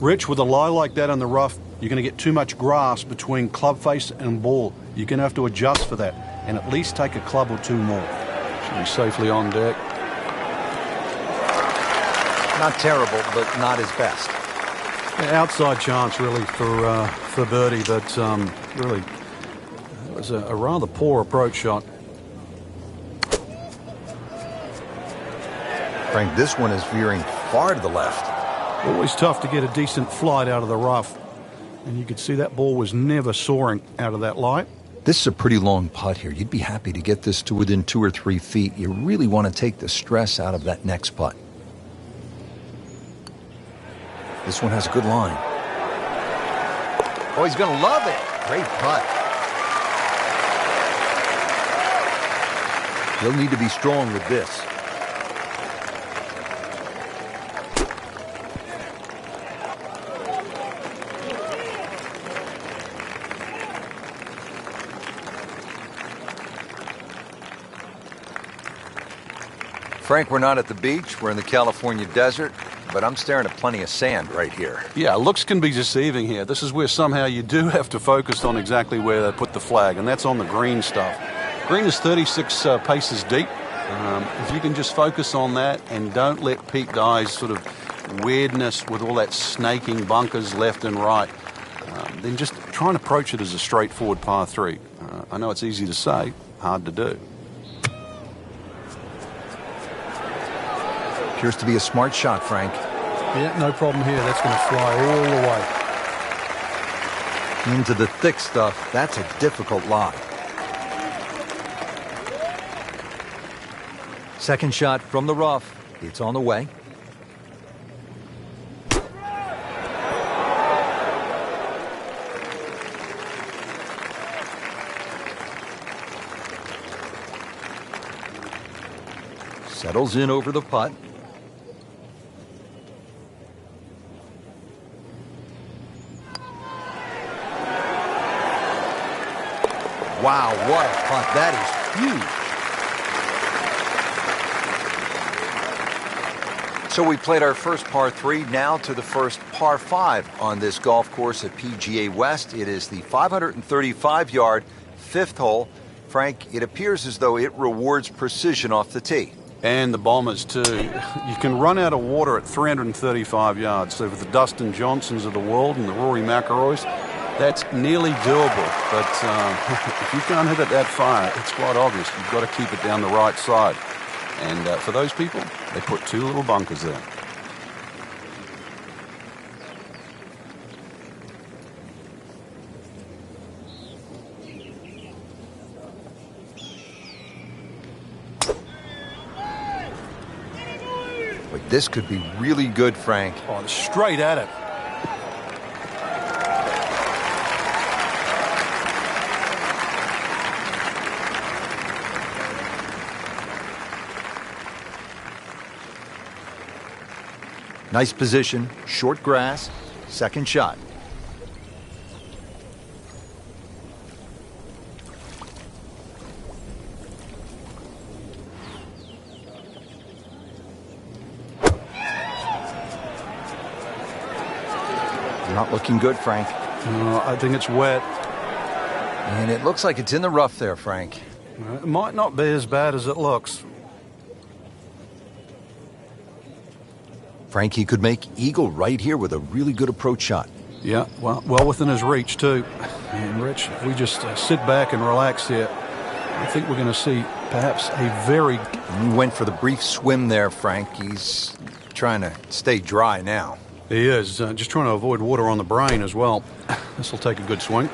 Rich, with a lie like that on the rough, you're going to get too much grass between club face and ball. You're going to have to adjust for that and at least take a club or two more. Should be safely on deck. Not terrible, but not his best. Outside chance, really, for birdie, but really, it was a rather poor approach shot. Frank, this one is veering far to the left. Always tough to get a decent flight out of the rough. And you could see that ball was never soaring out of that light. This is a pretty long putt here. You'd be happy to get this to within 2 or 3 feet. You really want to take the stress out of that next putt. This one has a good line. Oh, he's going to love it. Great putt. He'll need to be strong with this. Frank, we're not at the beach. We're in the California desert, but I'm staring at plenty of sand right here. Yeah, looks can be deceiving here. This is where somehow you do have to focus on exactly where they put the flag, and that's on the green stuff. Green is 36 paces deep. If you can just focus on that and don't let Pete Dye's sort of weirdness with all that snaking bunkers left and right, then just try and approach it as a straightforward par 3. I know it's easy to say, hard to do. Appears to be a smart shot, Frank. Yeah, no problem here. That's going to fly all the way. Into the thick stuff. That's a difficult lie. Second shot from the rough. It's on the way. Settles in over the putt. Wow, what a putt. That is huge. So we played our first par 3, now to the first par 5 on this golf course at PGA West. It is the 535-yard 5th hole. Frank, it appears as though it rewards precision off the tee. And the bombers, too. You can run out of water at 335 yards. So for the Dustin Johnsons of the world and the Rory McIlroys, that's nearly doable, but if you can't hit it that far, it's quite obvious. You've got to keep it down the right side. And for those people, they put 2 little bunkers there. But this could be really good, Frank. Oh, straight at it. Nice position, short grass, second shot. Not looking good, Frank. I think it's wet. And it looks like it's in the rough there, Frank. It might not be as bad as it looks. Frank, he could make eagle right here with a really good approach shot. Yeah, well within his reach, too. And, Rich, if we just sit back and relax here, I think we're going to see perhaps a very... He went for the brief swim there, Frank. He's trying to stay dry now. He is, just trying to avoid water on the brain as well. This will take a good swing.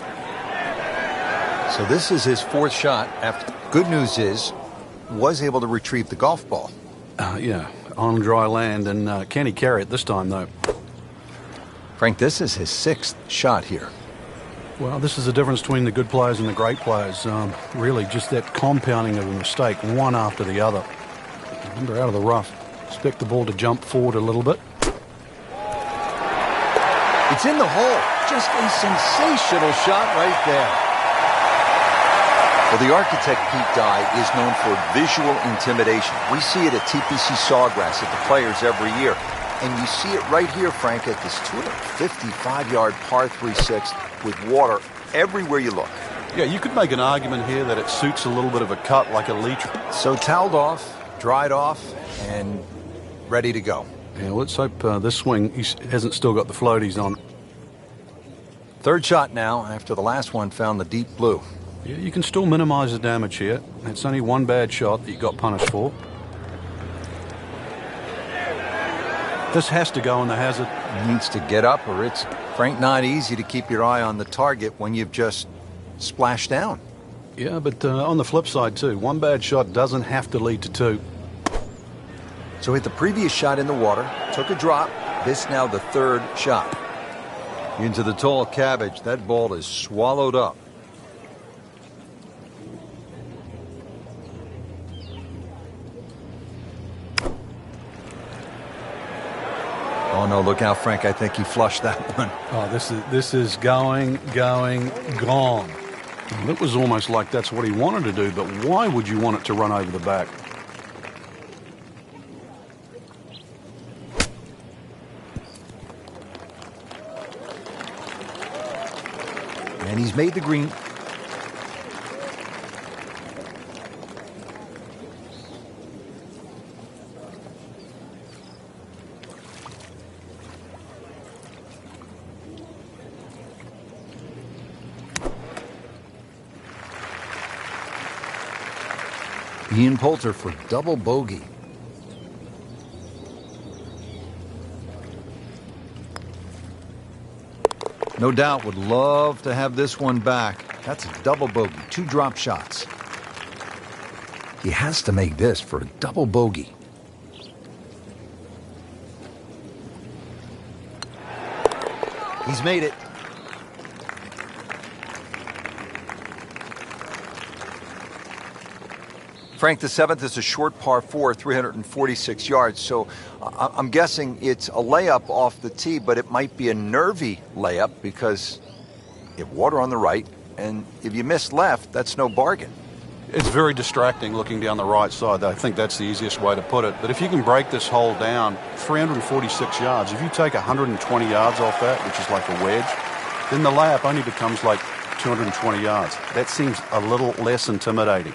So this is his 4th shot. After good news is, was able to retrieve the golf ball. Yeah, on dry land, and can he carry it this time, though? Frank, this is his 6th shot here. Well, this is the difference between the good players and the great players. Really, just that compounding of a mistake, one after the other. Remember, out of the rough. Expect the ball to jump forward a little bit. It's in the hole. Just a sensational shot right there. Well, the architect Pete Dye is known for visual intimidation. We see it at TPC Sawgrass at the Players every year. And you see it right here, Frank, at this 255-yard par 3/6 with water everywhere you look. Yeah, you could make an argument here that it suits a little bit of a cut like a leach. So toweled off, dried off, and ready to go. Yeah, let's hope this swing he hasn't still got the floaties on. Third shot now after the last one found the deep blue. Yeah, you can still minimize the damage here. It's only one bad shot that you got punished for. This has to go in the hazard. Needs to get up, or it's, Frank, not easy to keep your eye on the target when you've just splashed down. Yeah, but on the flip side too, one bad shot doesn't have to lead to two. So hit the previous shot in the water, took a drop. This now the third shot. Into the tall cabbage. That ball is swallowed up. Oh no, look out, Frank. I think he flushed that one. Oh, this is going, gone. Well, it was almost like that's what he wanted to do, but why would you want it to run over the back? And he's made the green. Ian Poulter for double bogey. No doubt would love to have this one back. That's a double bogey, 2 drop shots. He has to make this for a double bogey. He's made it. Frank, the seventh is a short par 4, 346 yards. So I'm guessing it's a layup off the tee, but it might be a nervy layup because you have water on the right, and if you miss left, that's no bargain. It's very distracting looking down the right side. I think that's the easiest way to put it. But if you can break this hole down, 346 yards, if you take 120 yards off that, which is like a wedge, then the layup only becomes like 220 yards. That seems a little less intimidating.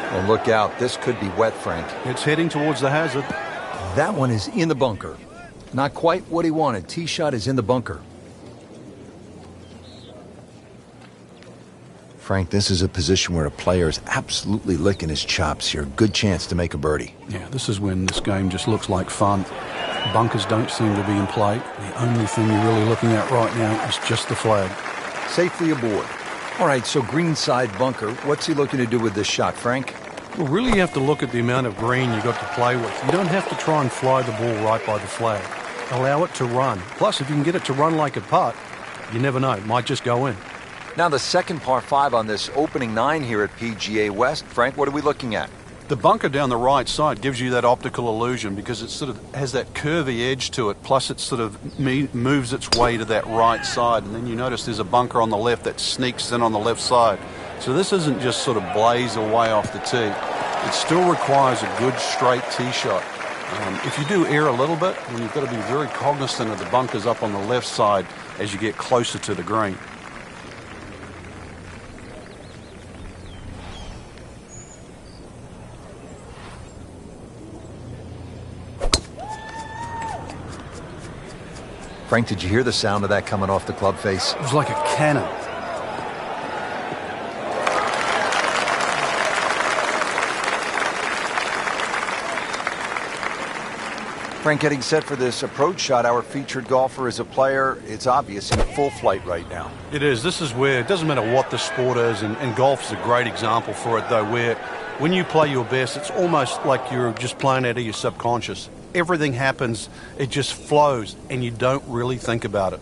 Well, look out. This could be wet, Frank. It's heading towards the hazard. That one is in the bunker. Not quite what he wanted. Tee shot is in the bunker. Frank, this is a position where a player is absolutely licking his chops here. Good chance to make a birdie. Yeah, this is when this game just looks like fun. Bunkers don't seem to be in play. The only thing you're really looking at right now is just the flag. Safely aboard. All right, so greenside bunker. What's he looking to do with this shot, Frank? Well, really you have to look at the amount of green you got to play with. You don't have to try and fly the ball right by the flag. Allow it to run. Plus, if you can get it to run like a putt, you never know. It might just go in. Now the second par 5 on this opening 9 here at PGA West. Frank, what are we looking at? The bunker down the right side gives you that optical illusion because it sort of has that curvy edge to it, plus it sort of moves its way to that right side, and then you notice there's a bunker on the left that sneaks in on the left side. So this isn't just sort of blaze away off the tee. It still requires a good straight tee shot. If you do err a little bit, then you've got to be very cognizant of the bunkers up on the left side as you get closer to the green. Frank, did you hear the sound of that coming off the club face? It was like a cannon. Frank, getting set for this approach shot. Our featured golfer is a player, it's obvious, in full flight right now. It is. This is where it doesn't matter what the sport is, and golf is a great example for it, though, where when you play your best, it's almost like you're just playing out of your subconscious. Everything happens, it just flows, and you don't really think about it.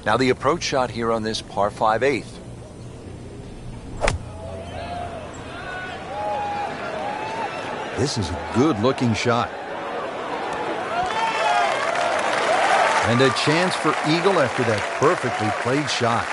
Now the approach shot here on this par 5 8th. This is a good-looking shot. And a chance for eagle after that perfectly played shot.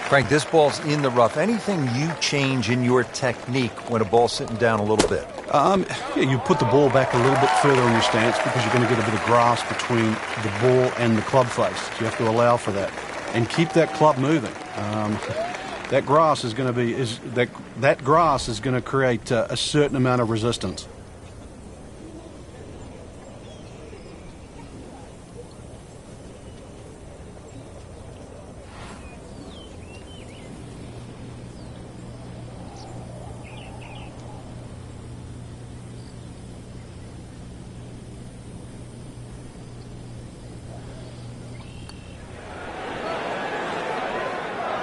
Frank, this ball's in the rough. Anything you change in your technique when a ball's sitting down a little bit? Yeah, you put the ball back a little bit further on your stance because you're going to get a bit of grass between the ball and the club face. So you have to allow for that and keep that club moving. That grass is going to be that grass is going to create a certain amount of resistance.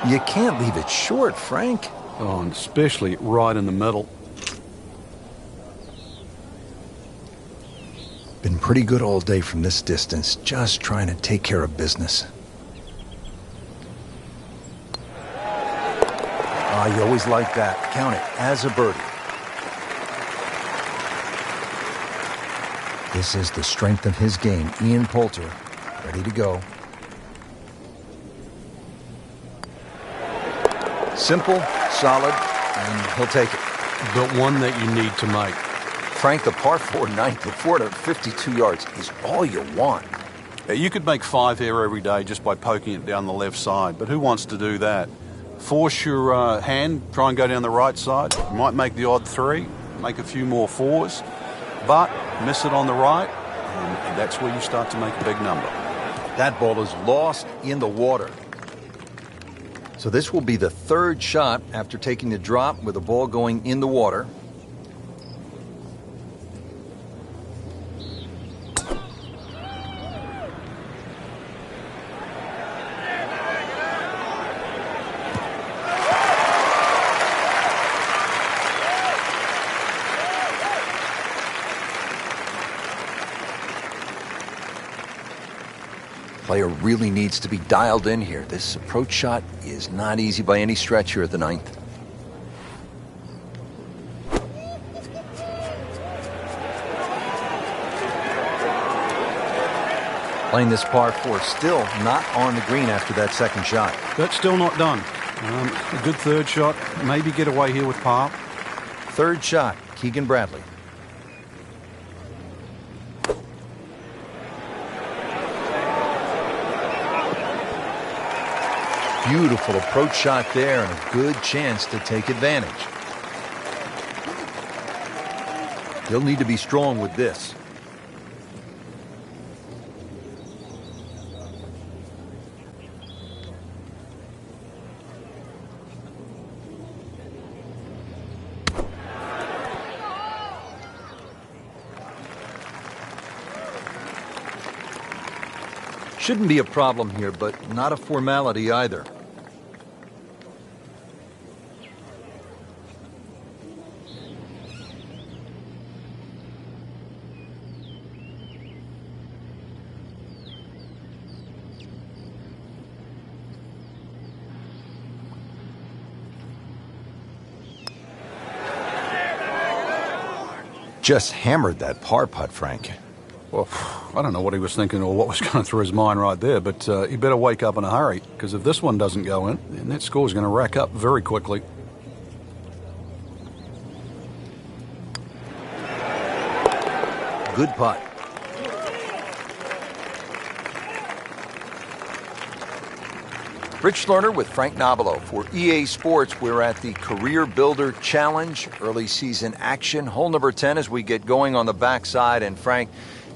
You can't leave it short, Frank. Oh, and especially right in the middle. Been pretty good all day from this distance, just trying to take care of business. You always like that. Count it as a birdie. This is the strength of his game. Ian Poulter, ready to go. Simple, solid, and he'll take it. But one that you need to make. Frank, the par 4 ninth at 452 yards is all you want. You could make 5 here every day just by poking it down the left side, but who wants to do that? Force your hand, try and go down the right side. You might make the odd 3, make a few more 4s, but miss it on the right, and that's where you start to make a big number. That ball is lost in the water. So this will be the third shot after taking the drop with the ball going in the water. Player really needs to be dialed in here. This approach shot is not easy by any stretch here at the 9th. Playing this par 4, still not on the green after that second shot. That's still not done. A good third shot, maybe get away here with par. Third shot, Keegan Bradley. Beautiful approach shot there and a good chance to take advantage. He'll need to be strong with this. Shouldn't be a problem here, but not a formality either. Just hammered that par putt, Frank. Well, I don't know what he was thinking or what was going through his mind right there, but he better wake up in a hurry, because if this one doesn't go in, then that score is going to rack up very quickly. Good putt. Rich Lerner with Frank Nobilo for EA Sports. We're at the Career Builder Challenge, early season action. Hole number 10 as we get going on the backside. And Frank,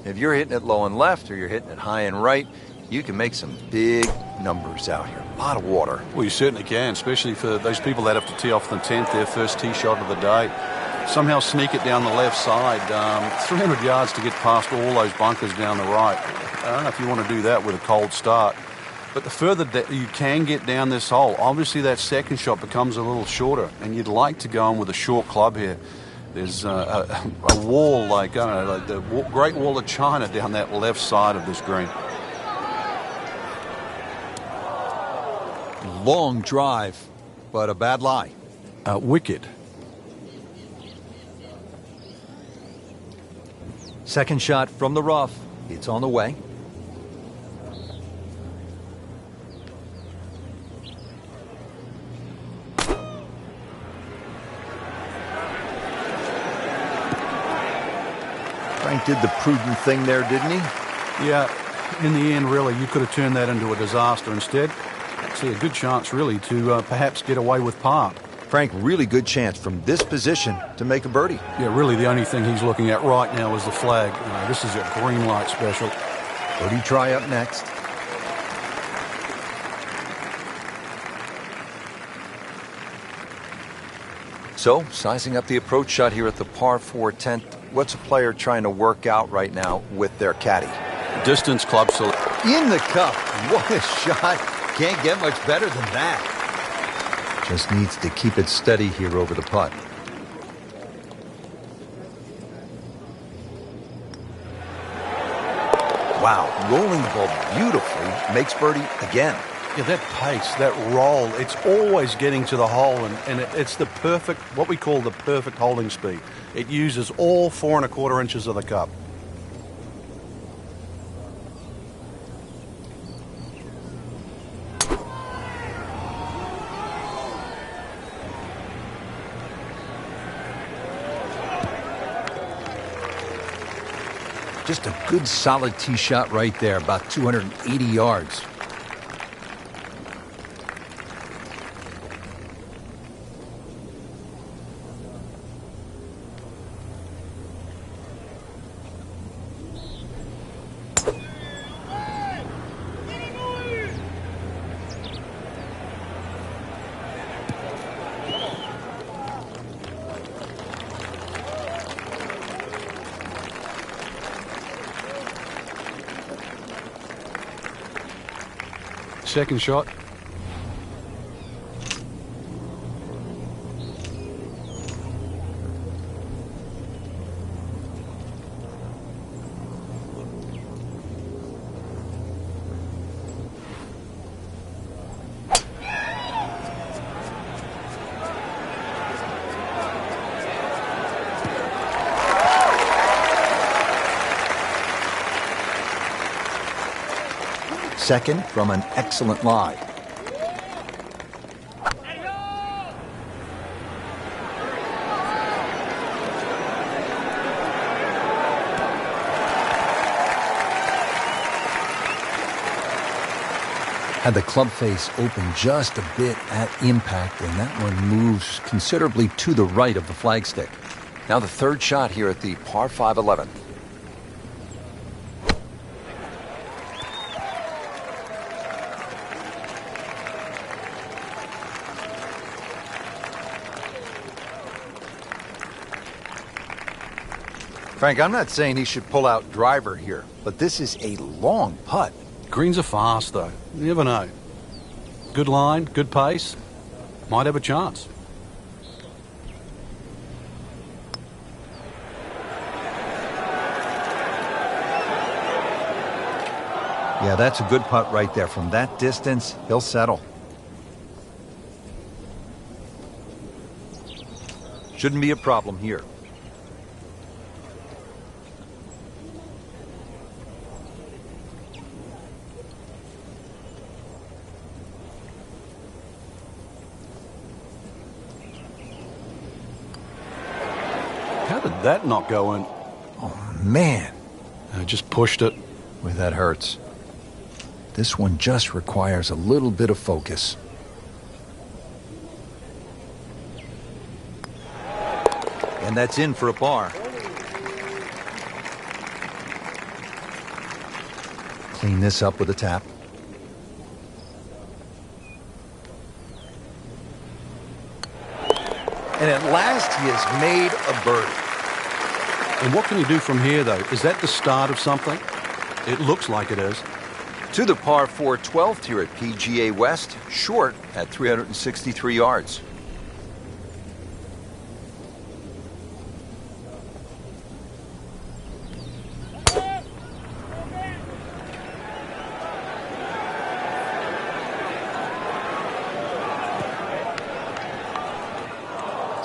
if you're hitting it low and left or you're hitting it high and right, you can make some big numbers out here. A lot of water. Well, you certainly can, especially for those people that have to tee off the 10th, their first tee shot of the day. Somehow sneak it down the left side. 300 yards to get past all those bunkers down the right. I don't know if you want to do that with a cold start. But the further that you can get down this hole, obviously that second shot becomes a little shorter, and you'd like to go in with a short club here. There's a wall, like, I don't know, like the Great Wall of China down that left side of this green. Long drive, but a bad lie. Wicked. Second shot from the rough. It's on the way. Frank did the prudent thing there, didn't he? Yeah, in the end, really, you could have turned that into a disaster. Instead, I see a good chance, really, to perhaps get away with par. Frank, really good chance from this position to make a birdie. Yeah, really, the only thing he's looking at right now is the flag. This is a green light special. Birdie try up next. So, sizing up the approach shot here at the par 4 10th, what's a player trying to work out right now with their caddy? Distance club select. In the cup. What a shot. Can't get much better than that. Just needs to keep it steady here over the putt. Wow, rolling the ball beautifully. Makes birdie again. Yeah, that pace, that roll, it's always getting to the hole, and it's the perfect, what we call the perfect holding speed. It uses all 4 1/4 inches of the cup. Just a good solid tee shot right there, about 280 yards. Second shot. Second from an excellent lie. Had the club face open just a bit at impact, and that one moves considerably to the right of the flagstick. Now the third shot here at the par 5 11. Frank, I'm not saying he should pull out driver here, but this is a long putt. Greens are fast, though. You never know. Good line, good pace. Might have a chance. Yeah, that's a good putt right there. From that distance, he'll settle. Shouldn't be a problem here. How did that not go in? Oh, man. I just pushed it. Boy, that hurts. This one just requires a little bit of focus. And that's in for a par. Clean this up with a tap. And at last, he has made a birdie. And what can you do from here, though? Is that the start of something? It looks like it is. To the par 4 12th here at PGA West, short at 363 yards.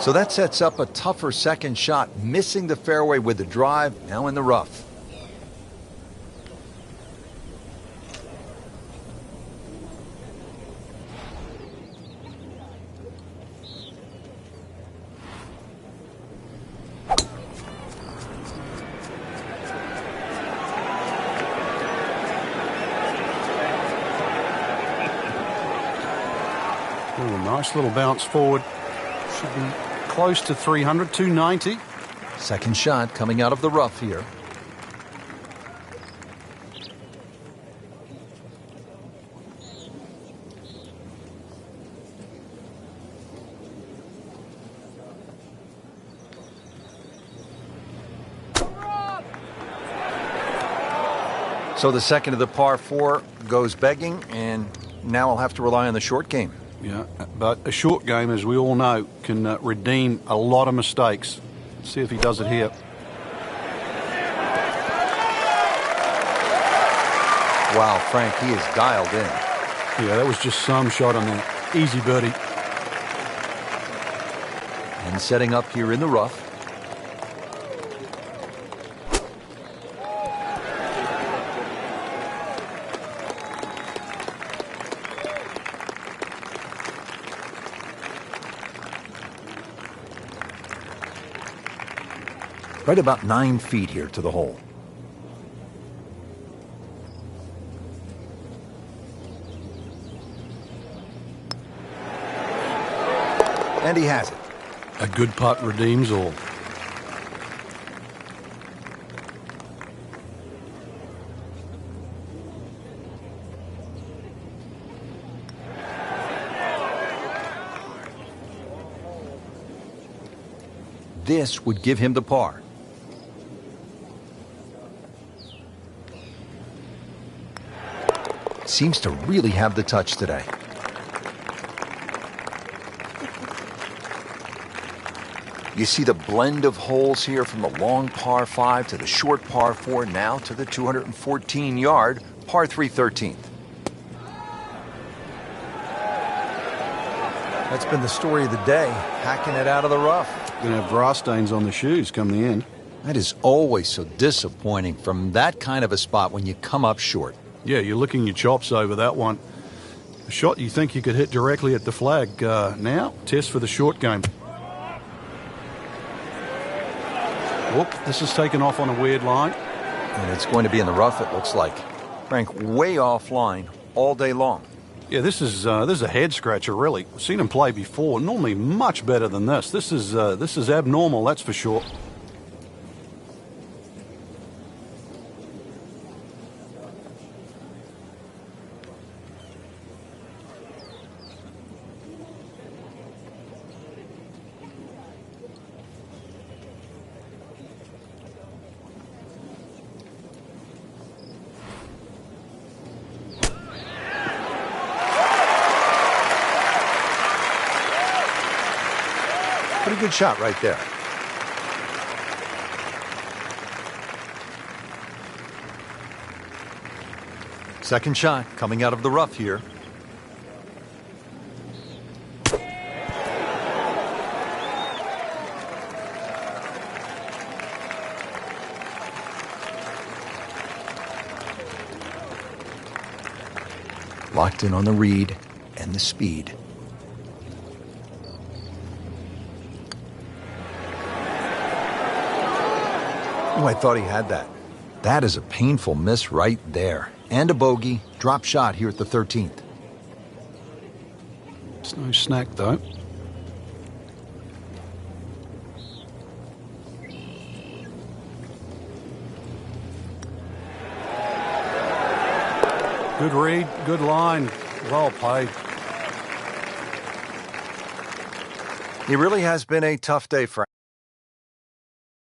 So that sets up a tougher second shot, missing the fairway with the drive, now in the rough. Ooh, nice little bounce forward. Should be close to 300, 290. Second shot coming out of the rough here. So the second of the par 4 goes begging, and now I'll have to rely on the short game. Yeah, but a short game, as we all know, can redeem a lot of mistakes. Let's see if he does it here. Wow, Frank, he is dialed in. Yeah, that was just some shot on there. Easy birdie. And setting up here in the rough. Right about 9 feet here to the hole. And he has it. A good putt redeems all. This would give him the par. Seems to really have the touch today. You see the blend of holes here from the long par 5 to the short par 4, now to the 214-yard par 3 13th. That's been the story of the day, hacking it out of the rough. Going to have grass stains on the shoes come the end. That is always so disappointing from that kind of a spot when you come up short. Yeah, you're licking your chops over that one. A shot you think you could hit directly at the flag. Now, test for the short game. Whoop, this is taken off on a weird line. And it's going to be in the rough, it looks like. Frank, way offline all day long. Yeah, this is a head scratcher, really. I've seen him play before. Normally much better than this. This is abnormal, that's for sure. Pretty good shot right there. Second shot coming out of the rough here. Locked in on the read and the speed. Oh, I thought he had that. That is a painful miss right there. And a bogey. Drop shot here at the 13th. It's no snack, though. Good read, good line. Well played. It really has been a tough day, Frank.